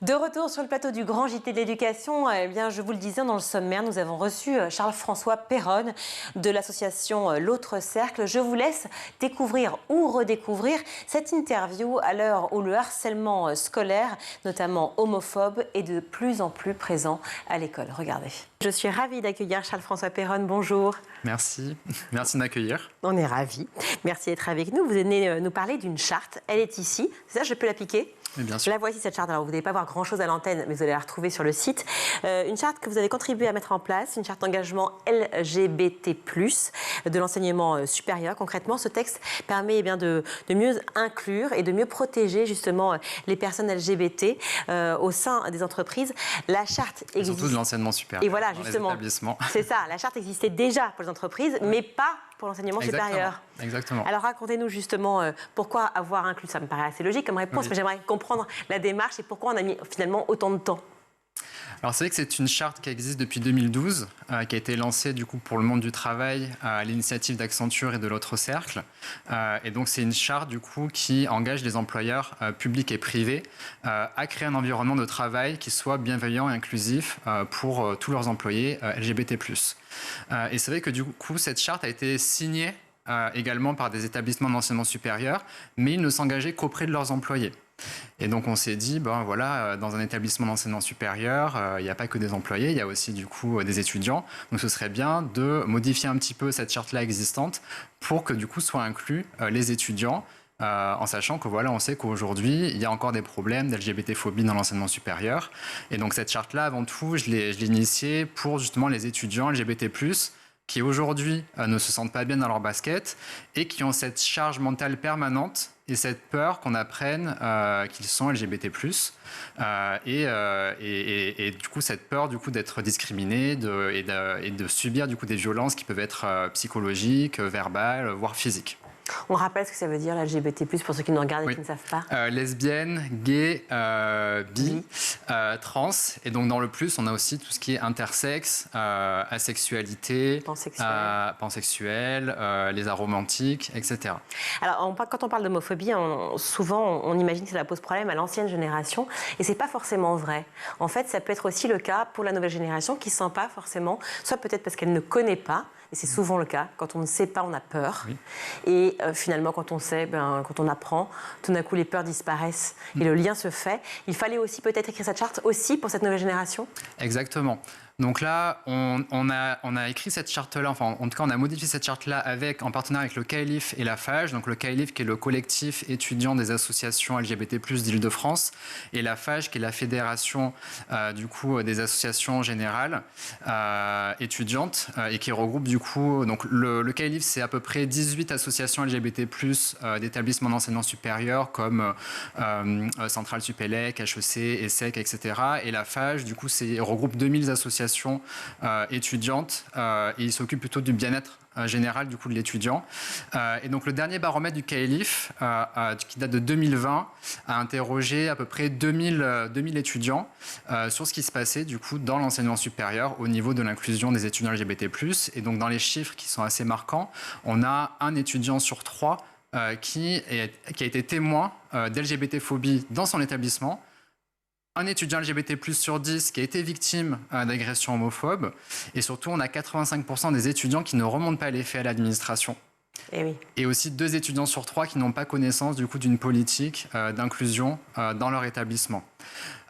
De retour sur le plateau du Grand JT de l'Éducation, eh bien, je vous le disais dans le sommaire, nous avons reçu Charles-François Péronne de l'association L'Autre Cercle. Je vous laisse découvrir ou redécouvrir cette interview à l'heure où le harcèlement scolaire, notamment homophobe, est de plus en plus présent à l'école. Regardez. Je suis ravie d'accueillir Charles-François Péronne. Bonjour. Merci de m'accueillir. On est ravis. Merci d'être avec nous. Vous venez nous parler d'une charte. Elle est ici. C'est ça, je peux la piquer ? Mais bien sûr. La voici, cette charte. Alors, vous n'allez pas voir grand-chose à l'antenne, mais vous allez la retrouver sur le site. Une charte que vous avez contribué à mettre en place, une charte d'engagement LGBT+, de l'enseignement supérieur. Concrètement, ce texte permet de mieux inclure et de mieux protéger justement les personnes LGBT au sein des entreprises. La charte Et existe. surtout de l'enseignement supérieur. Et voilà, dans justement. les établissements. C'est ça, la charte existait déjà pour les entreprises, mais pas pour l'enseignement supérieur. Exactement. Alors racontez-nous justement pourquoi avoir inclus, ça me paraît assez logique comme réponse, Oui. mais j'aimerais comprendre la démarche et pourquoi on a mis finalement autant de temps. Alors c'est vrai que c'est une charte qui existe depuis 2012, qui a été lancée du coup pour le monde du travail à l'initiative d'Accenture et de l'Autre Cercle. Et donc c'est une charte du coup qui engage les employeurs publics et privés à créer un environnement de travail qui soit bienveillant et inclusif pour tous leurs employés LGBT+. Et c'est vrai que du coup cette charte a été signée également par des établissements d'enseignement supérieur, mais ils ne s'engageaient qu'auprès de leurs employés. Et donc on s'est dit, dans un établissement d'enseignement supérieur, il n'y a pas que des employés, il y a aussi du coup des étudiants. Donc ce serait bien de modifier un petit peu cette charte-là existante pour que du coup soient inclus les étudiants, en sachant que on sait qu'aujourd'hui il y a encore des problèmes d'LGBT-phobie dans l'enseignement supérieur. Et donc cette charte-là, avant tout, je l'ai initiée pour justement les étudiants LGBT+, qui aujourd'hui ne se sentent pas bien dans leur basket et qui ont cette charge mentale permanente et cette peur qu'on apprenne qu'ils sont LGBT+, et du coup cette peur du coup d'être discriminés et de subir du coup des violences qui peuvent être psychologiques, verbales, voire physiques. On rappelle ce que ça veut dire, LGBT+, pour ceux qui nous regardent et qui ne savent pas. Lesbienne, gay, bi, trans. Et donc dans le plus, on a aussi tout ce qui est intersexe, asexualité, pansexuel, les aromantiques, etc. Alors quand on parle d'homophobie, souvent on imagine que ça pose problème à l'ancienne génération, et c'est pas forcément vrai. En fait, ça peut être aussi le cas pour la nouvelle génération qui ne sent pas forcément, soit peut-être parce qu'elle ne connaît pas, et c'est souvent le cas. Quand on ne sait pas, on a peur. Oui. Et finalement, quand on sait, quand on apprend, tout d'un coup, les peurs disparaissent et le lien se fait. Il fallait aussi peut-être écrire cette charte aussi pour cette nouvelle génération ? Exactement. Donc là, on a écrit cette charte-là, enfin en tout cas on a modifié cette charte-là en partenariat avec le CAELIF et la FAGE. Donc le CAELIF qui est le collectif étudiant des associations LGBT+ d'Île-de-France et la FAGE qui est la fédération du coup des associations générales étudiantes et qui regroupe du coup, donc le CAELIF c'est à peu près 18 associations LGBT+ d'établissements d'enseignement supérieur comme Centrale Supélec, HEC, ESSEC, etc. Et la FAGE du coup regroupe 2000 associations étudiantes et il s'occupe plutôt du bien-être général du coup de l'étudiant. Et donc le dernier baromètre du CAELIF qui date de 2020 a interrogé à peu près 2000 étudiants sur ce qui se passait du coup dans l'enseignement supérieur au niveau de l'inclusion des étudiants LGBT+. Et donc dans les chiffres qui sont assez marquants, on a un étudiant sur 3 qui a été témoin d'LGBT-phobie dans son établissement. Un étudiant LGBT+ sur 10 qui a été victime d'agressions homophobes. Et surtout, on a 85% des étudiants qui ne remontent pas les faits à l'administration. Et aussi 2 étudiants sur 3 qui n'ont pas connaissance du coup d'une politique d'inclusion dans leur établissement.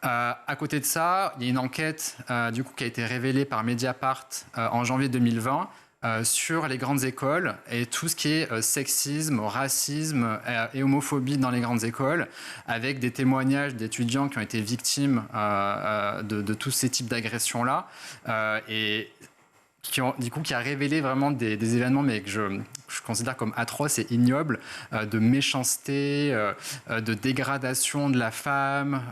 À côté de ça, il y a une enquête du coup qui a été révélée par Mediapart en janvier 2020 sur les grandes écoles et tout ce qui est sexisme, racisme et homophobie dans les grandes écoles, avec des témoignages d'étudiants qui ont été victimes de tous ces types d'agressions-là. Et qui a révélé vraiment des événements mais que je considère comme atroces et ignobles, de méchanceté, de dégradation de la femme,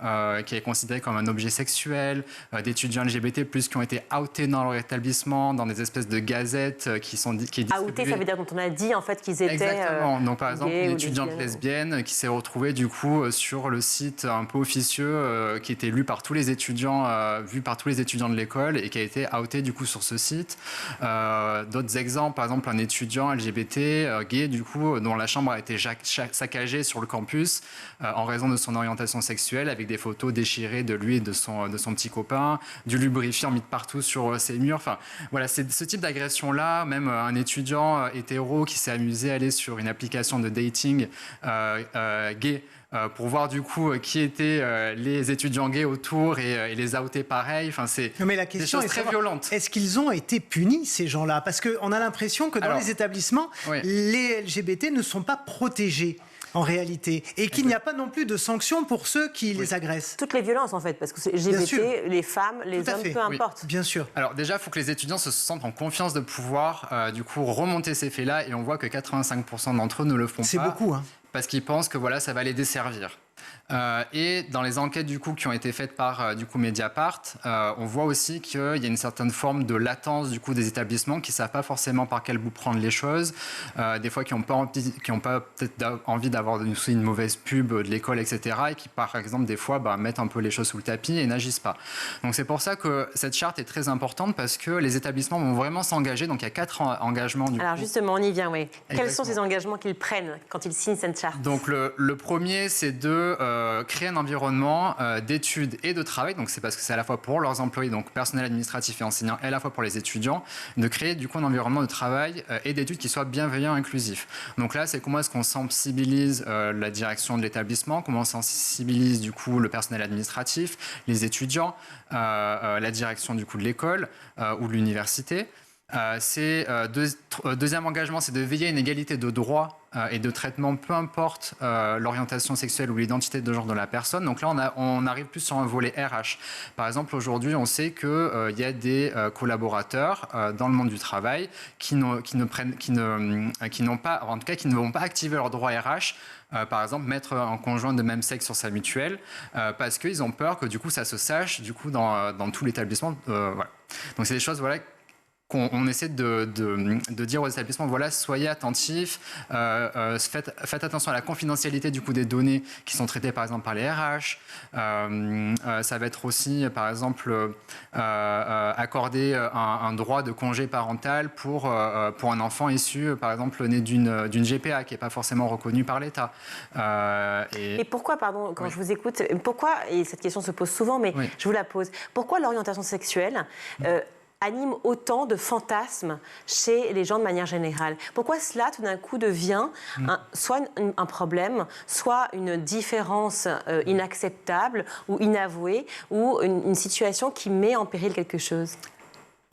qui est considérée comme un objet sexuel, d'étudiants LGBT+, qui ont été outés dans leur établissement, dans des espèces de gazettes qui est distribuée. Outés, ça veut dire dont on a dit en fait qu'ils étaient Exactement. Donc par exemple, une étudiante lesbiennes. lesbienne qui s'est retrouvée du coup sur le site un peu officieux, qui était lu par tous les étudiants, vu par tous les étudiants de l'école et qui a été outée du coup sur ce site. D'autres exemples, par exemple un étudiant LGBT gay du coup dont la chambre a été saccagée sur le campus en raison de son orientation sexuelle, avec des photos déchirées de lui et de son petit copain, du lubrifiant mis de partout sur ses murs. Enfin voilà, c'est ce type d'agression là. Même un étudiant hétéro qui s'est amusé à aller sur une application de dating gay pour voir du coup qui étaient les étudiants gays autour et les outer pareil. Enfin, c'est des choses très violentes. Est-ce qu'ils ont été punis, ces gens-là? Parce qu'on a l'impression que dans les établissements, les LGBT ne sont pas protégés en réalité, et qu'il n'y a pas non plus de sanctions pour ceux qui les agressent. Toutes les violences en fait, parce que c'est LGBT, les femmes, les hommes, peu importe. Bien sûr. Alors déjà, il faut que les étudiants se sentent en confiance de pouvoir du coup remonter ces faits-là, et on voit que 85% d'entre eux ne le font pas. C'est beaucoup, hein. Parce qu'ils pensent que voilà, ça va les desservir. Et dans les enquêtes du coup qui ont été faites par du coup Mediapart, on voit aussi qu'il y a une certaine forme de latence du coup des établissements qui savent pas forcément par quel bout prendre les choses, des fois qui n'ont pas peut-être envie d'avoir une mauvaise pub de l'école, etc. et qui par exemple des fois mettent un peu les choses sous le tapis et n'agissent pas. Donc c'est pour ça que cette charte est très importante, parce que les établissements vont vraiment s'engager. Donc il y a 4 engagements du coup. Alors justement, on y vient, oui. Quels sont ces engagements qu'ils prennent quand ils signent cette charte? Donc le premier, c'est de créer un environnement d'études et de travail. Donc c'est parce que c'est à la fois pour leurs employés, donc personnel administratif et enseignants, et à la fois pour les étudiants, de créer du coup un environnement de travail et d'études qui soit bienveillant et inclusif. Donc là, c'est comment est-ce qu'on sensibilise la direction de l'établissement, comment on sensibilise du coup le personnel administratif, les étudiants, la direction du coup de l'école ou de l'université. Deuxième engagement, c'est de veiller à une égalité de droits et de traitement, peu importe l'orientation sexuelle ou l'identité de genre de la personne. Donc là, on arrive plus sur un volet RH. Par exemple, aujourd'hui, on sait qu'il y a des collaborateurs dans le monde du travail qui ne vont pas activer leurs droits RH. Par exemple, mettre un conjoint de même sexe sur sa mutuelle, parce qu'ils ont peur que du coup ça se sache du coup dans tout l'établissement. Voilà. Donc c'est des choses qu'on essaie de dire aux établissements, voilà, soyez attentifs, faites attention à la confidentialité du coup des données qui sont traitées par exemple par les RH. Ça va être aussi par exemple accorder un droit de congé parental pour un enfant issu par exemple né d'une GPA qui n'est pas forcément reconnue par l'État. Et pourquoi, pardon, quand je vous écoute, pourquoi, et cette question se pose souvent, mais je vous la pose, pourquoi l'orientation sexuelle anime autant de fantasmes chez les gens de manière générale? Pourquoi cela, tout d'un coup, devient soit un problème, soit une différence inacceptable ou inavouée, ou une situation qui met en péril quelque chose?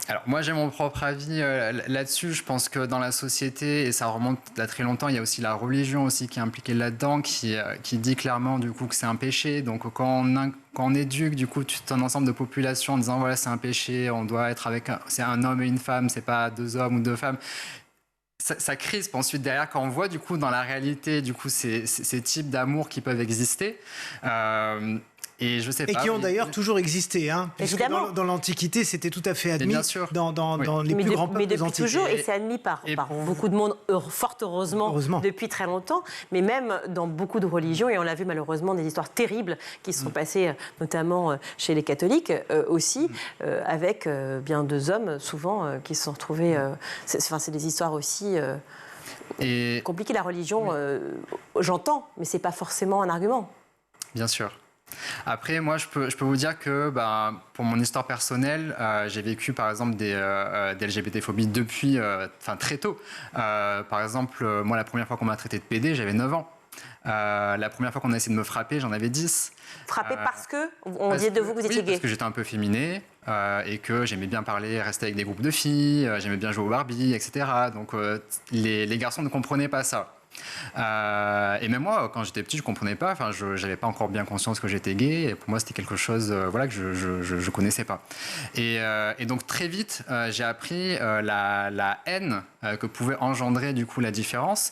Alors moi j'ai mon propre avis là-dessus. Je pense que dans la société, et ça remonte à très longtemps, il y a aussi la religion aussi qui est impliquée là-dedans, qui dit clairement du coup que c'est un péché. Donc quand on éduque du coup tout un ensemble de population en disant voilà c'est un péché, on doit être c'est un homme et une femme, c'est pas 2 hommes ou 2 femmes. Ça crispe ensuite derrière quand on voit du coup dans la réalité du coup ces types d'amour qui peuvent exister. Et je sais pas. Et qui ont d'ailleurs toujours existé, hein. Évidemment. Dans l'Antiquité, c'était tout à fait admis. Bien sûr. Dans les plus grands peuples depuis antiques. toujours, et c'est admis par beaucoup de monde, fort heureusement, depuis très longtemps. Mais même dans beaucoup de religions, et on l'a vu malheureusement des histoires terribles qui se sont passées, notamment chez les catholiques aussi, avec bien 2 hommes souvent qui se sont retrouvés. C'est des histoires aussi compliquées. La religion, j'entends, mais c'est pas forcément un argument. Bien sûr. Après, moi, je peux vous dire que pour mon histoire personnelle, j'ai vécu par exemple des LGBT-phobies depuis très tôt. Par exemple, moi, la première fois qu'on m'a traité de PD, j'avais 9 ans. La première fois qu'on a essayé de me frapper, j'en avais 10. Frappé parce que on disait de vous que vous étiez gay. Parce que j'étais un peu féminé et que j'aimais bien parler, rester avec des groupes de filles, j'aimais bien jouer au Barbie, etc. Donc les garçons ne comprenaient pas ça. Et même moi, quand j'étais petit, je comprenais pas. Enfin, je n'avais pas encore bien conscience que j'étais gay. Et pour moi, c'était quelque chose, que je connaissais pas. Et donc très vite, j'ai appris la haine que pouvait engendrer du coup la différence.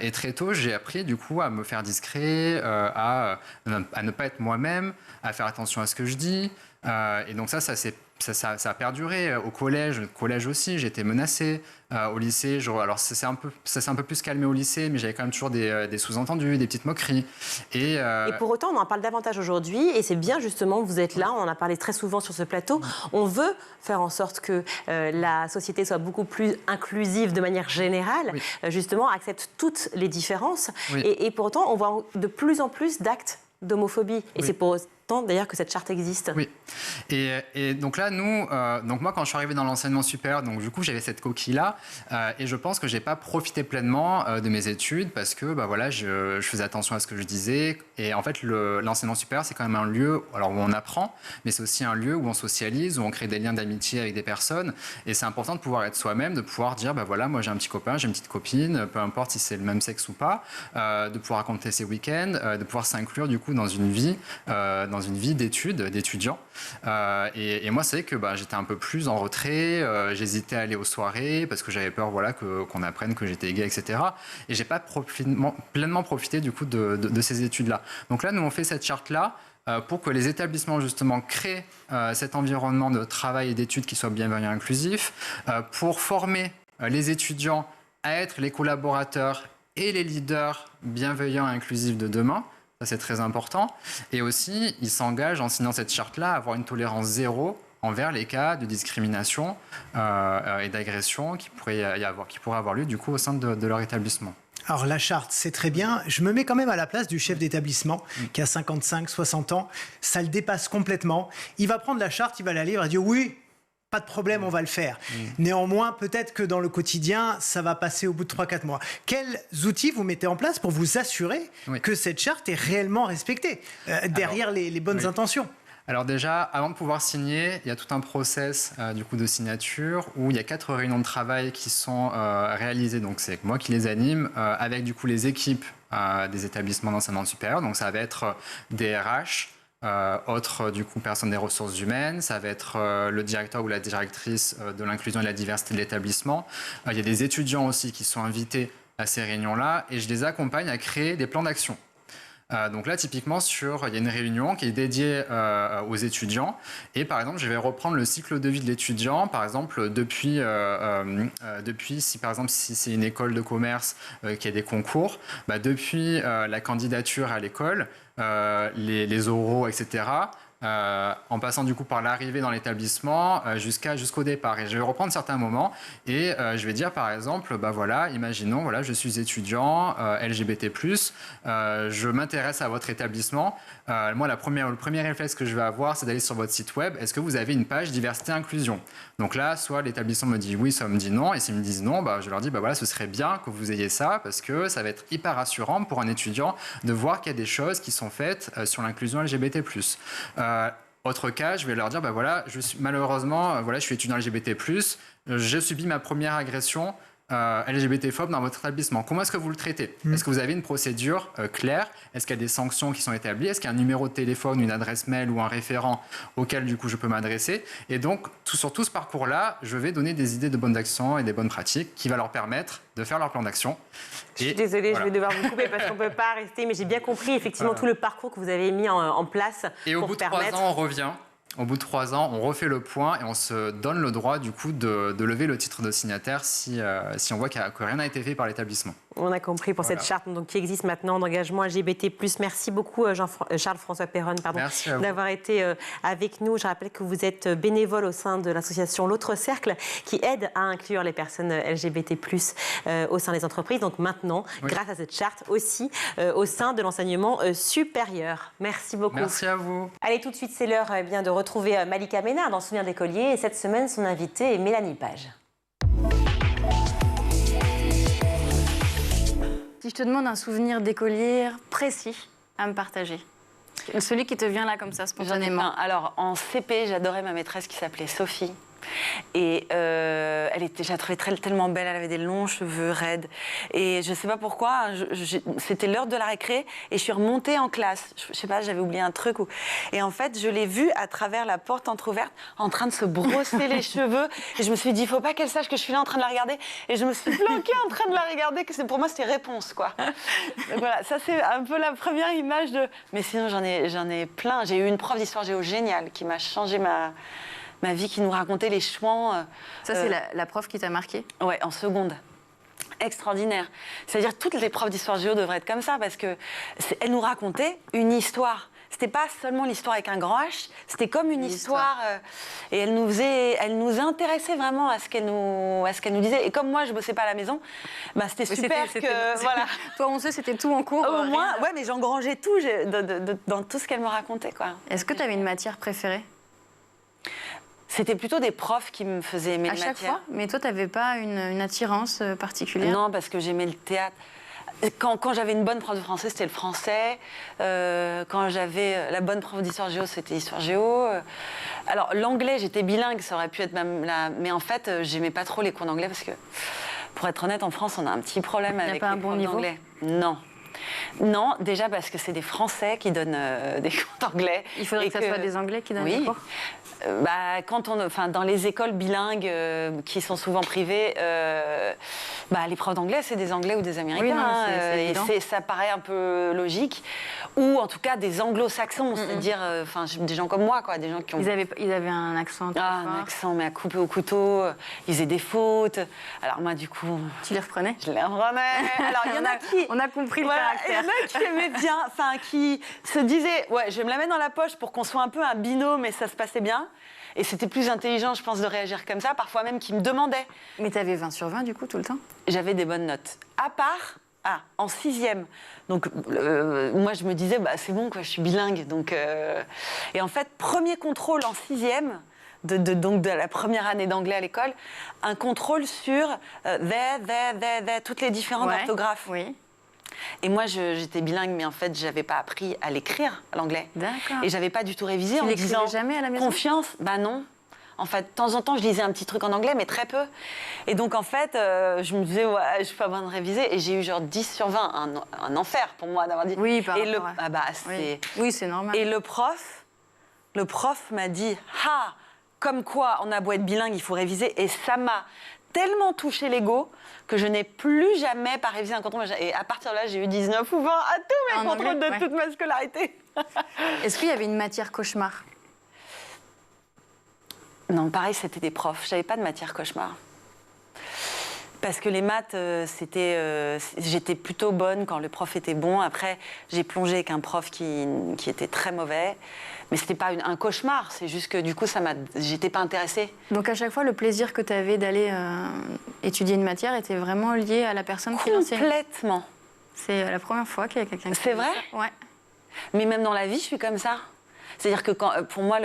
Et très tôt, j'ai appris du coup à me faire discret, à ne pas être moi-même, à faire attention à ce que je dis. Et donc ça a perduré. Au collège aussi, j'ai été menacé. Au lycée, alors ça s'est un peu plus calmé au lycée, mais j'avais quand même toujours des sous-entendus, des petites moqueries. Et pour autant, on en parle davantage aujourd'hui, et c'est bien justement que vous êtes là, on en a parlé très souvent sur ce plateau. On veut faire en sorte que la société soit beaucoup plus inclusive de manière générale, justement, accepte toutes les différences. Et pour autant, on voit de plus en plus d'actes d'homophobie. Et c'est pour autant d'ailleurs que cette charte existe. Oui. Et donc là, donc moi, quand je suis arrivé dans l'enseignement supérieur, donc du coup, j'avais cette coquille-là, et je pense que j'ai pas profité pleinement de mes études parce que je faisais attention à ce que je disais. Et en fait, l'enseignement supérieur, c'est quand même un lieu où on apprend, mais c'est aussi un lieu où on socialise, où on crée des liens d'amitié avec des personnes. Et c'est important de pouvoir être soi-même, de pouvoir dire, moi j'ai un petit copain, j'ai une petite copine, peu importe si c'est le même sexe ou pas, de pouvoir raconter ses week-ends, de pouvoir s'inclure du coup dans une vie d'étudiant. Et moi, c'est que j'étais un peu plus en retrait, j'hésitais à aller aux soirées parce que j'avais peur qu'on apprenne que j'étais gay, etc. Et j'ai pas pleinement profité du coup de ces études-là. Donc là, nous, on fait cette charte-là pour que les établissements, justement, créent cet environnement de travail et d'études qui soit bienveillant et inclusif, pour former les étudiants à être les collaborateurs et les leaders bienveillants et inclusifs de demain. Ça, c'est très important. Et aussi, ils s'engagent, en signant cette charte-là, à avoir une tolérance zéro envers les cas de discrimination et d'agression qui pourraient avoir lieu, du coup, au sein de leur établissement. Alors la charte, c'est très bien. Je me mets quand même à la place du chef d'établissement qui a 55, 60 ans. Ça le dépasse complètement. Il va prendre la charte, il va la lire, il va dire oui, pas de problème, on va le faire. Néanmoins, peut-être que dans le quotidien, ça va passer au bout de 3-4 mois. Quels outils vous mettez en place pour vous assurer que cette charte est réellement respectée derrière les bonnes intentions? Alors déjà, avant de pouvoir signer, il y a tout un process du coup de signature où il y a 4 réunions de travail qui sont réalisées. Donc c'est moi qui les anime avec du coup les équipes des établissements d'enseignement supérieur. Donc ça va être des RH, autres du coup personnes des ressources humaines, ça va être le directeur ou la directrice de l'inclusion et de la diversité de l'établissement. Il y a des étudiants aussi qui sont invités à ces réunions-là et je les accompagne à créer des plans d'action. Donc là, typiquement, il y a une réunion qui est dédiée aux étudiants. Et par exemple, je vais reprendre le cycle de vie de l'étudiant. Par exemple, depuis si c'est une école de commerce qui a des concours, depuis la candidature à l'école, les oraux, etc., en passant du coup par l'arrivée dans l'établissement jusqu'au départ. Et je vais reprendre certains moments et je vais dire par exemple, imaginons, je suis étudiant LGBT+, je m'intéresse à votre établissement. Moi, le premier réflexe que je vais avoir, c'est d'aller sur votre site web. Est-ce que vous avez une page diversité inclusion? Donc là, soit l'établissement me dit oui, soit me dit non. Et s'ils me disent non, je leur dis ce serait bien que vous ayez ça parce que ça va être hyper rassurant pour un étudiant de voir qu'il y a des choses qui sont faites sur l'inclusion LGBT+. Autre cas, je vais leur dire, malheureusement, je suis étudiant LGBT+, j'ai subi ma première agression LGBT-phobe dans votre établissement. Comment est-ce que vous le traitez? Est-ce que vous avez une procédure claire? Est-ce qu'il y a des sanctions qui sont établies? Est-ce qu'il y a un numéro de téléphone, une adresse mail ou un référent auquel du coup je peux m'adresser? Et donc, sur tout ce parcours-là, je vais donner des idées de bonnes actions et des bonnes pratiques qui va leur permettre de faire leur plan d'action. Je suis désolée, je vais devoir vous couper parce qu'on ne peut pas rester, mais j'ai bien compris effectivement tout le parcours que vous avez mis en place. Et au bout de 3 ans, on revient Au bout de 3 ans, on refait le point et on se donne le droit du coup de lever le titre de signataire si on voit que rien n'a été fait par l'établissement. On a compris pour cette charte donc, qui existe maintenant d'engagement LGBT+. Merci beaucoup Charles-François Perronne d'avoir été avec nous. Je rappelle que vous êtes bénévole au sein de l'association L'Autre Cercle qui aide à inclure les personnes LGBT+, au sein des entreprises. Donc maintenant, grâce à cette charte aussi au sein de l'enseignement supérieur. Merci beaucoup. Merci à vous. Allez, tout de suite, c'est l'heure de retrouver Malika Ménard dans Souvenir d'écolier. Et cette semaine, son invitée est Mélanie Page. Si je te demande un souvenir d'écolier précis à me partager, celui qui te vient là comme ça spontanément. Alors en CP, j'adorais ma maîtresse qui s'appelait Sophie. Et je la trouvais tellement belle, elle avait des longs cheveux raides. Et je ne sais pas pourquoi, c'était l'heure de la récré et je suis remontée en classe. Je ne sais pas, j'avais oublié un truc. Et en fait, je l'ai vue à travers la porte entrouverte en train de se brosser les cheveux. Et je me suis dit, il ne faut pas qu'elle sache que je suis là en train de la regarder. Et je me suis planquée en train de la regarder, que pour moi, c'était réponse, quoi. Donc voilà, ça c'est un peu la première image de... Mais sinon, j'en ai plein. J'ai eu une prof d'histoire géo géniale qui m'a changé ma vie, qui nous racontait les chouans. Ça, c'est la prof qui t'a marqué? Ouais, en seconde. Extraordinaire. C'est-à-dire toutes les profs d'histoire géo devraient être comme ça, parce qu'elle nous racontait une histoire. C'était pas seulement l'histoire avec un grand H, c'était comme une histoire. Et elle nous intéressait vraiment à ce qu'elle nous disait. Et comme moi, je bossais pas à la maison, bah, c'était super que... Voilà. Toi, on sait, c'était tout en cours. Au moins, ouais, mais j'engrangeais tout dans tout ce qu'elle me racontait, quoi. Est-ce que tu avais une matière préférée? C'était plutôt des profs qui me faisaient aimer la matière. À chaque fois? Mais toi, tu n'avais pas une attirance particulière? Non, parce que j'aimais le théâtre. Quand j'avais une bonne prof de français, c'était le français. Quand j'avais la bonne prof d'histoire géo, c'était histoire géo. Alors, l'anglais, j'étais bilingue, ça aurait pu être mais en fait, j'aimais pas trop les cours d'anglais parce que, pour être honnête, en France, on a un petit problème avec les profs d'anglais. Non. Non, déjà parce que c'est des Français qui donnent des cours d'anglais. Il faudrait que ce soit des Anglais qui donnent des cours. Dans les écoles bilingues qui sont souvent privées, les profs d'anglais, c'est des Anglais ou des Américains. Oui, ça paraît un peu logique. Ou en tout cas des anglo-saxons, c'est-à-dire des gens comme moi, quoi, des gens qui ont... Ils avaient un accent très fort. Un accent, mais à couper au couteau. Ils faisaient des fautes. Alors moi, du coup... Tu les reprenais? Je les reprenais. Alors il y en a qui... On a compris le caractère. Il y en a qui aimaient bien, qui se disaient, ouais, je vais me la mettre dans la poche pour qu'on soit un peu un binôme et ça se passait bien. Et c'était plus intelligent, je pense, de réagir comme ça, parfois même qui me demandaient. Mais tu avais 20 sur 20, du coup, tout le temps? J'avais des bonnes notes. À part, en 6e. Donc, moi, je me disais, c'est bon, quoi, je suis bilingue. Donc, et en fait, premier contrôle en 6e, donc de la première année d'anglais à l'école, un contrôle sur toutes les différentes orthographes. Oui. Et moi, j'étais bilingue, mais en fait, j'avais pas appris à l'écrire, l'anglais. D'accord. Et j'avais pas du tout révisé en me disant... jamais à la maison? Confiance, non. En fait, de temps en temps, je lisais un petit truc en anglais, mais très peu. Et donc, en fait, je me disais, ouais, je suis pas bonne de réviser. Et j'ai eu genre 10 sur 20, un enfer pour moi d'avoir dit... Oui, par rapport Oui, c'est normal. Et le prof m'a dit, comme quoi, on a beau être bilingue, il faut réviser. Et ça m'a tellement touché l'ego que je n'ai plus jamais pas révisé un contrôle. Et à partir de là, j'ai eu 19 ou 20 à tous mes contrôles de toute ma scolarité. Est-ce qu'il y avait une matière cauchemar? Non, pareil, c'était des profs. Je n'avais pas de matière cauchemar. Parce que les maths, j'étais plutôt bonne quand le prof était bon. Après, j'ai plongé avec un prof qui était très mauvais. Mais ce n'était pas un cauchemar. C'est juste que du coup, j'étais pas intéressée. Donc à chaque fois, le plaisir que tu avais d'aller étudier une matière était vraiment lié à la personne qui l'enseignait? Complètement. C'est la première fois qu'il y a quelqu'un qui... C'est vrai? Ouais. Mais même dans la vie, je suis comme ça. C'est-à-dire que pour moi,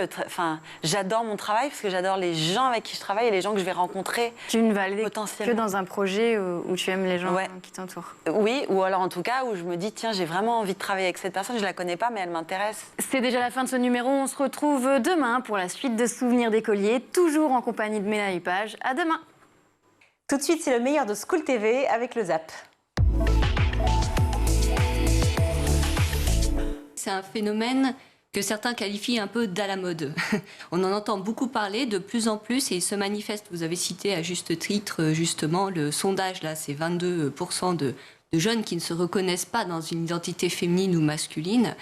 j'adore mon travail parce que j'adore les gens avec qui je travaille et les gens que je vais rencontrer. Tu ne vas aller que dans un projet où tu aimes les gens qui t'entourent. Oui, ou alors en tout cas où je me dis, tiens, j'ai vraiment envie de travailler avec cette personne, je ne la connais pas, mais elle m'intéresse. C'est déjà la fin de ce numéro. On se retrouve demain pour la suite de Souvenirs d'écolier, toujours en compagnie de Mélanie Page. À demain. Tout de suite, c'est le meilleur de School TV avec le Zap. C'est un phénomène que certains qualifient un peu d'à la mode. On en entend beaucoup parler de plus en plus et il se manifeste. Vous avez cité à juste titre justement le sondage, là, c'est 22% de jeunes qui ne se reconnaissent pas dans une identité féminine ou masculine.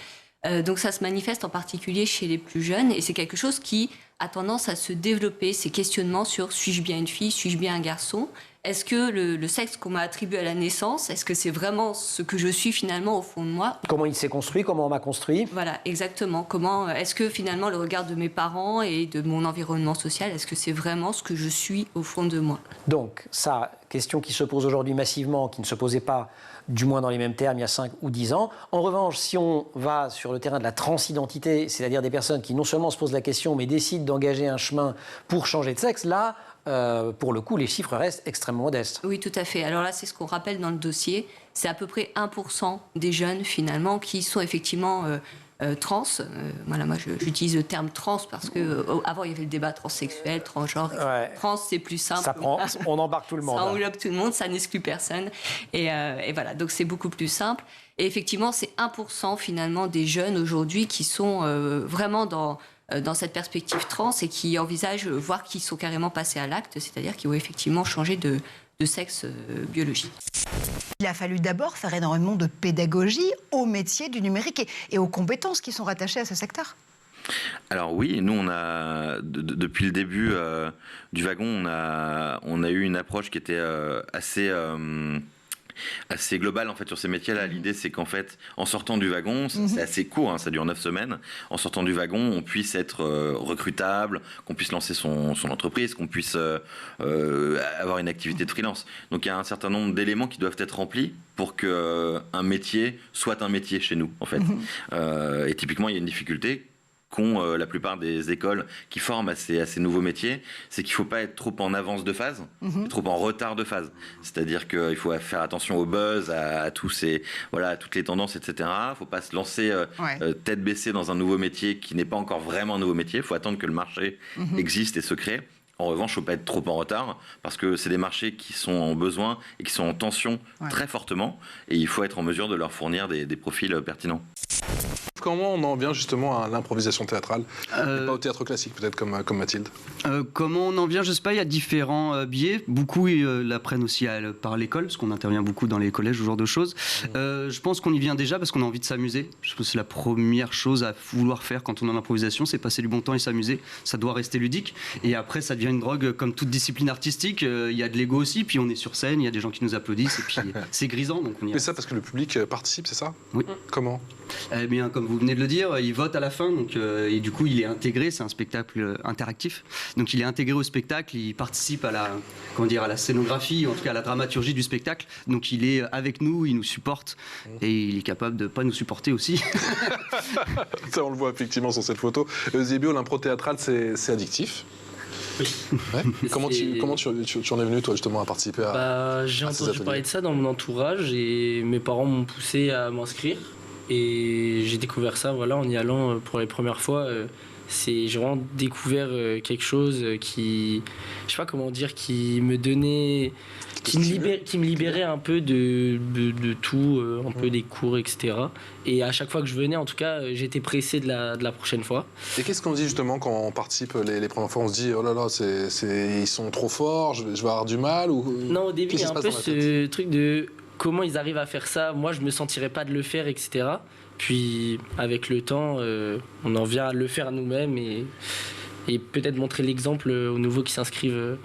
Donc ça se manifeste en particulier chez les plus jeunes et c'est quelque chose qui a tendance à se développer, ces questionnements sur suis-je bien une fille, suis-je bien un garçon ? Est-ce que le sexe qu'on m'a attribué à la naissance, est-ce que c'est vraiment ce que je suis finalement au fond de moi ? Comment il s'est construit, comment on m'a construit ? Voilà, exactement. Comment est-ce que finalement le regard de mes parents et de mon environnement social, est-ce que c'est vraiment ce que je suis au fond de moi ? Donc, ça, question qui se pose aujourd'hui massivement, qui ne se posait pas, du moins dans les mêmes termes, il y a 5 ou 10 ans. En revanche, si on va sur le terrain de la transidentité, c'est-à-dire des personnes qui non seulement se posent la question, mais décident d'engager un chemin pour changer de sexe, là, pour le coup, les chiffres restent extrêmement modestes. Oui, tout à fait. Alors là, c'est ce qu'on rappelle dans le dossier. C'est à peu près 1% des jeunes, finalement, qui sont effectivement trans. Voilà, moi, j'utilise le terme trans parce qu'avant, il y avait le débat transsexuel, transgenre. Ouais. Trans, c'est plus simple. Ça prend, on embarque tout le monde. Ça englobe tout le monde, ça n'exclut personne. Et voilà, donc c'est beaucoup plus simple. Et effectivement, c'est 1% finalement des jeunes aujourd'hui qui sont vraiment dans cette perspective trans et qui envisagent, voire qui sont carrément passés à l'acte, c'est-à-dire qui ont effectivement changé de sexe biologique. Il a fallu d'abord faire énormément de pédagogie au métier du numérique et aux compétences qui sont rattachées à ce secteur. Alors oui, nous on a depuis le début du wagon, on a eu une approche qui était assez global en fait sur ces métiers-là. L'idée c'est qu'en fait, en sortant du wagon, c'est assez court, hein, ça dure 9 semaines. En sortant du wagon, on puisse être recrutable, qu'on puisse lancer son entreprise, qu'on puisse avoir une activité de freelance. Donc il y a un certain nombre d'éléments qui doivent être remplis pour qu'un métier soit un métier chez nous en fait. Et typiquement, il y a une difficulté qu'ont la plupart des écoles qui forment à ces nouveaux métiers, c'est qu'il ne faut pas être trop en avance de phase, trop en retard de phase. C'est-à-dire qu'il faut faire attention au buzz, à toutes les tendances, etc. Il ne faut pas se lancer tête baissée dans un nouveau métier qui n'est pas encore vraiment un nouveau métier. Il faut attendre que le marché existe et se crée. En revanche, il ne faut pas être trop en retard parce que c'est des marchés qui sont en besoin et qui sont en tension très fortement et il faut être en mesure de leur fournir des profils pertinents. Comment on en vient justement à l'improvisation théâtrale et pas au théâtre classique, peut-être comme Mathilde? Comment on en vient, je ne sais pas, il y a différents biais. Beaucoup l'apprennent aussi par l'école, parce qu'on intervient beaucoup dans les collèges, ce genre de choses. Je pense qu'on y vient déjà parce qu'on a envie de s'amuser. Je pense que c'est la première chose à vouloir faire quand on est en improvisation, c'est passer du bon temps et s'amuser. Ça doit rester ludique. Et après, ça devient une drogue comme toute discipline artistique. Il y a de l'ego aussi, puis on est sur scène, il y a des gens qui nous applaudissent, et puis c'est grisant. Donc on y Mais ça parce que le public participe, c'est ça? Oui. Comment? Eh bien, comme vous venez de le dire, il vote à la fin, donc, et du coup, il est intégré, c'est un spectacle interactif. Donc, il est intégré au spectacle, il participe à la scénographie, en tout cas à la dramaturgie du spectacle. Donc, il est avec nous, il nous supporte, et il est capable de ne pas nous supporter aussi. Ça, on le voit effectivement sur cette photo. Zébio, l'impro théâtrale, c'est addictif. Oui. Ouais. Comment tu en es venu, toi, justement, à participer à J'ai entendu parler de ça dans mon entourage et mes parents m'ont poussé à m'inscrire. Et j'ai découvert ça en y allant pour les premières fois. J'ai vraiment découvert quelque chose qui, je sais pas comment dire, qui me donnait, qui me libérait un peu de tout, un peu des cours, etc. Et à chaque fois que je venais, en tout cas, j'étais pressé de la prochaine fois. Et qu'est-ce qu'on dit justement quand on participe les premières fois? On se dit, oh là là, ils sont trop forts, je vais avoir du mal ou... Non, au début, il y a un peu ce truc de comment ils arrivent à faire ça. Moi, je me sentirais pas de le faire, etc. Puis, avec le temps, on en vient à le faire nous-mêmes et peut-être montrer l'exemple aux nouveaux qui s'inscrivent.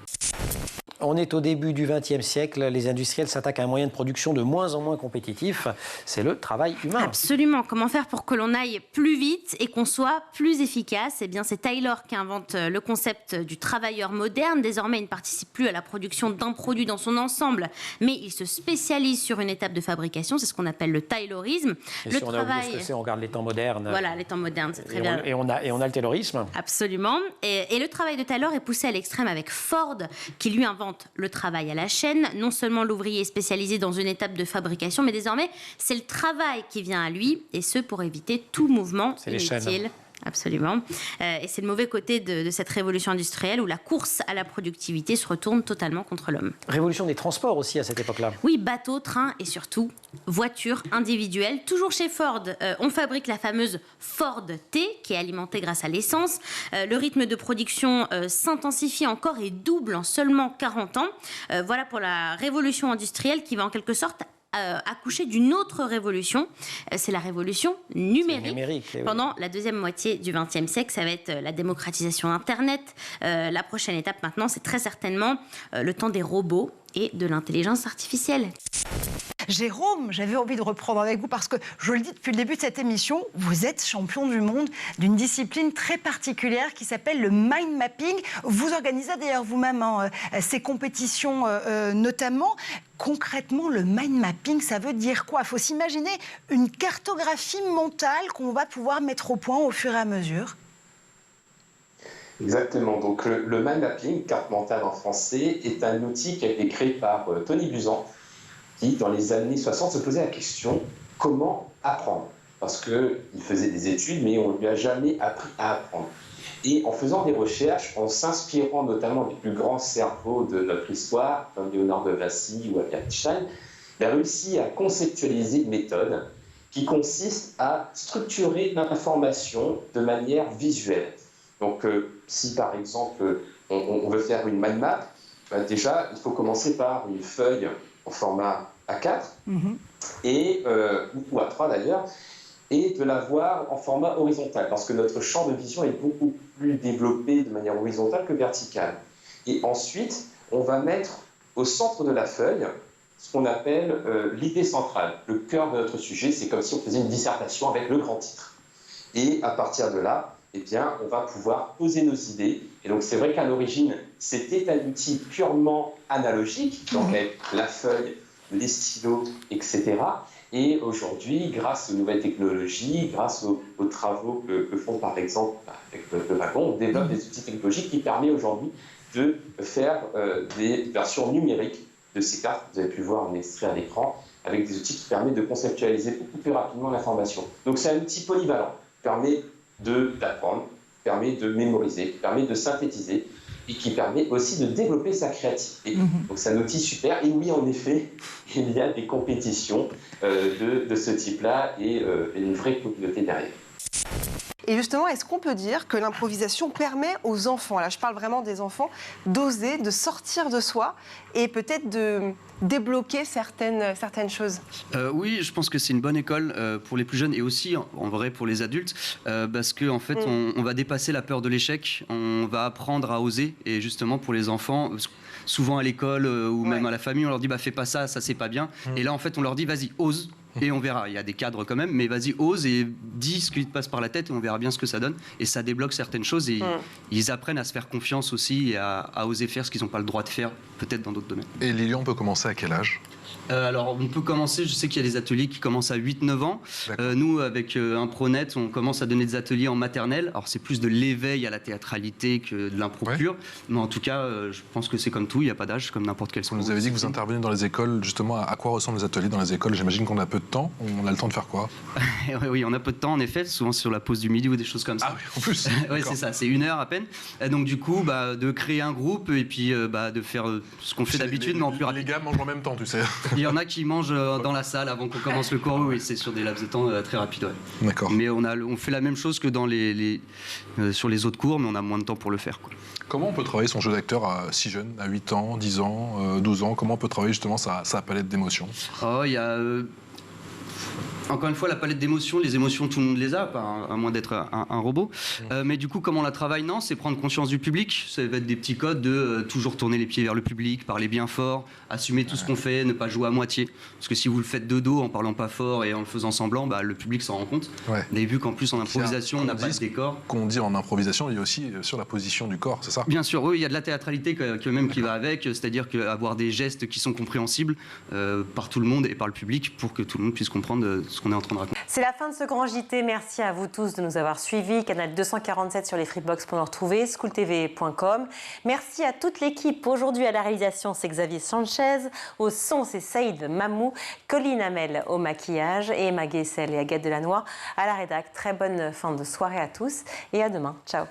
On est au début du XXe siècle, les industriels s'attaquent à un moyen de production de moins en moins compétitif, c'est le travail humain. Absolument, comment faire pour que l'on aille plus vite et qu'on soit plus efficace? Eh bien, c'est Taylor qui invente le concept du travailleur moderne. Désormais, il ne participe plus à la production d'un produit dans son ensemble, mais il se spécialise sur une étape de fabrication, c'est ce qu'on appelle le taylorisme. Et si on a oublié ce que c'est, on regarde les temps modernes. Voilà, les temps modernes, c'est très bien. Et on a le taylorisme. Absolument, et le travail de Taylor est poussé à l'extrême avec Ford, qui lui invente le travail à la chaîne. Non seulement l'ouvrier est spécialisé dans une étape de fabrication, mais désormais, c'est le travail qui vient à lui, et ce pour éviter tout mouvement inutile. Absolument. Et c'est le mauvais côté de cette révolution industrielle où la course à la productivité se retourne totalement contre l'homme. Révolution des transports aussi à cette époque-là. Oui, bateaux, trains et surtout voitures individuelles. Toujours chez Ford, on fabrique la fameuse Ford T qui est alimentée grâce à l'essence. Le rythme de production s'intensifie encore et double en seulement 40 ans. Voilà pour la révolution industrielle qui va en quelque sorte accouché d'une autre révolution. C'est la révolution numérique. Oui. Pendant la deuxième moitié du XXe siècle, ça va être la démocratisation d'Internet. La prochaine étape maintenant, c'est très certainement le temps des robots et de l'intelligence artificielle. Jérôme, j'avais envie de reprendre avec vous parce que, je le dis depuis le début de cette émission, vous êtes champion du monde d'une discipline très particulière qui s'appelle le mind mapping. Vous organisez d'ailleurs vous-même ces compétitions notamment. Concrètement, le mind mapping, ça veut dire quoi? Il faut s'imaginer une cartographie mentale qu'on va pouvoir mettre au point au fur et à mesure. Exactement. Donc le mind mapping, carte mentale en français, est un outil qui a été créé par Tony Buzan, qui, dans les années 60, se posait la question « Comment apprendre ?» Parce qu'il faisait des études, mais on ne lui a jamais appris à apprendre. Et en faisant des recherches, en s'inspirant notamment des plus grands cerveaux de notre histoire, comme Léonard de Vinci ou Albert Einstein, il a réussi à conceptualiser une méthode qui consiste à structurer l'information de manière visuelle. Donc, si par exemple, on veut faire une mind map, déjà, il faut commencer par une feuille en format A4, ou A3 d'ailleurs, et de la voir en format horizontal, parce que notre champ de vision est beaucoup plus développé de manière horizontale que verticale. Et ensuite, on va mettre au centre de la feuille ce qu'on appelle l'idée centrale, le cœur de notre sujet. C'est comme si on faisait une dissertation avec le grand titre. Et à partir de là, eh bien, on va pouvoir poser nos idées. Et donc, c'est vrai qu'à l'origine, c'était un outil purement analogique, donc avec la feuille, les stylos, etc. Et aujourd'hui, grâce aux nouvelles technologies, grâce aux travaux que font par exemple avec le wagon, on développe des outils technologiques qui permettent aujourd'hui de faire des versions numériques de ces cartes. Vous avez pu voir un extrait à l'écran, avec des outils qui permettent de conceptualiser beaucoup plus rapidement l'information. Donc, c'est un outil polyvalent qui permet d'apprendre, permet de mémoriser, qui permet de synthétiser et qui permet aussi de développer sa créativité. Donc c'est un outil super. Et oui, en effet, il y a des compétitions de ce type-là et une vraie communauté derrière. Et justement, est-ce qu'on peut dire que l'improvisation permet aux enfants, là je parle vraiment des enfants, d'oser, de sortir de soi et peut-être de débloquer certaines choses? Oui, je pense que c'est une bonne école pour les plus jeunes et aussi en vrai pour les adultes parce qu'en fait on va dépasser la peur de l'échec, on va apprendre à oser et justement pour les enfants, souvent à l'école ou même à la famille on leur dit bah fais pas ça, ça c'est pas bien et là en fait on leur dit vas-y ose. Et on verra, il y a des cadres quand même, mais vas-y, ose et dis ce qui te passe par la tête et on verra bien ce que ça donne. Et ça débloque certaines choses et ils apprennent à se faire confiance aussi et à oser faire ce qu'ils n'ont pas le droit de faire, peut-être dans d'autres domaines. Et Lilian, on peut commencer à quel âge ? Alors, on peut commencer, je sais qu'il y a des ateliers qui commencent à 8-9 ans. Nous, avec Impronet, on commence à donner des ateliers en maternelle. Alors, c'est plus de l'éveil à la théâtralité que de l'impro pure. Mais en tout cas, je pense que c'est comme tout, il n'y a pas d'âge, comme n'importe quel sport. Vous nous avez dit que vous intervenez dans les écoles, justement, à quoi ressemblent les ateliers dans les écoles? J'imagine qu'on a peu de temps. On a le temps de faire quoi? Oui, on a peu de temps, en effet, souvent sur la pause du midi ou des choses comme ça. Ah oui, en plus. Oui, c'est ça, c'est 1 heure à peine. Donc, du coup, de créer un groupe et puis de faire ce qu'on fait d'habitude, mais en plus rapide. Les gars mangent en même temps, tu sais. Il y en a qui mangent dans la salle avant qu'on commence le cours, oui, c'est sur des laps de temps très rapides. Ouais. D'accord. Mais on fait la même chose que sur les autres cours, mais on a moins de temps pour le faire, quoi. Comment on peut travailler son jeu d'acteur si jeune, à 8 ans, 10 ans, 12 ans? Comment on peut travailler justement sa palette d'émotions? Il y a... Encore une fois, la palette d'émotions, les émotions, tout le monde les a, à moins d'être un robot. Mais du coup, comment on la travaille? Non, c'est prendre conscience du public. Ça va être des petits codes de toujours tourner les pieds vers le public, parler bien fort, assumer tout ce qu'on fait, ne pas jouer à moitié. Parce que si vous le faites de dos, en parlant pas fort et en le faisant semblant, le public s'en rend compte. Vous avez vu qu'en plus, en improvisation, on n'a pas de décor. Qu'on dit en improvisation, il y a aussi sur la position du corps, c'est ça? Bien sûr, oui, il y a de la théâtralité qui va avec, c'est-à-dire avoir des gestes qui sont compréhensibles par tout le monde et par le public pour que tout le monde puisse comprendre ce qu'on est en train de raconter. C'est la fin de ce grand JT. Merci à vous tous de nous avoir suivis. Canal 247 sur les Freebox pour nous retrouver, schooltv.com. Merci à toute l'équipe. Aujourd'hui à la réalisation, c'est Xavier Sanchez. Au son, c'est Saïd Mamou, Colline Hamel au maquillage et Emma Guessel et Agathe Delannoy à la rédac. Très bonne fin de soirée à tous et à demain. Ciao.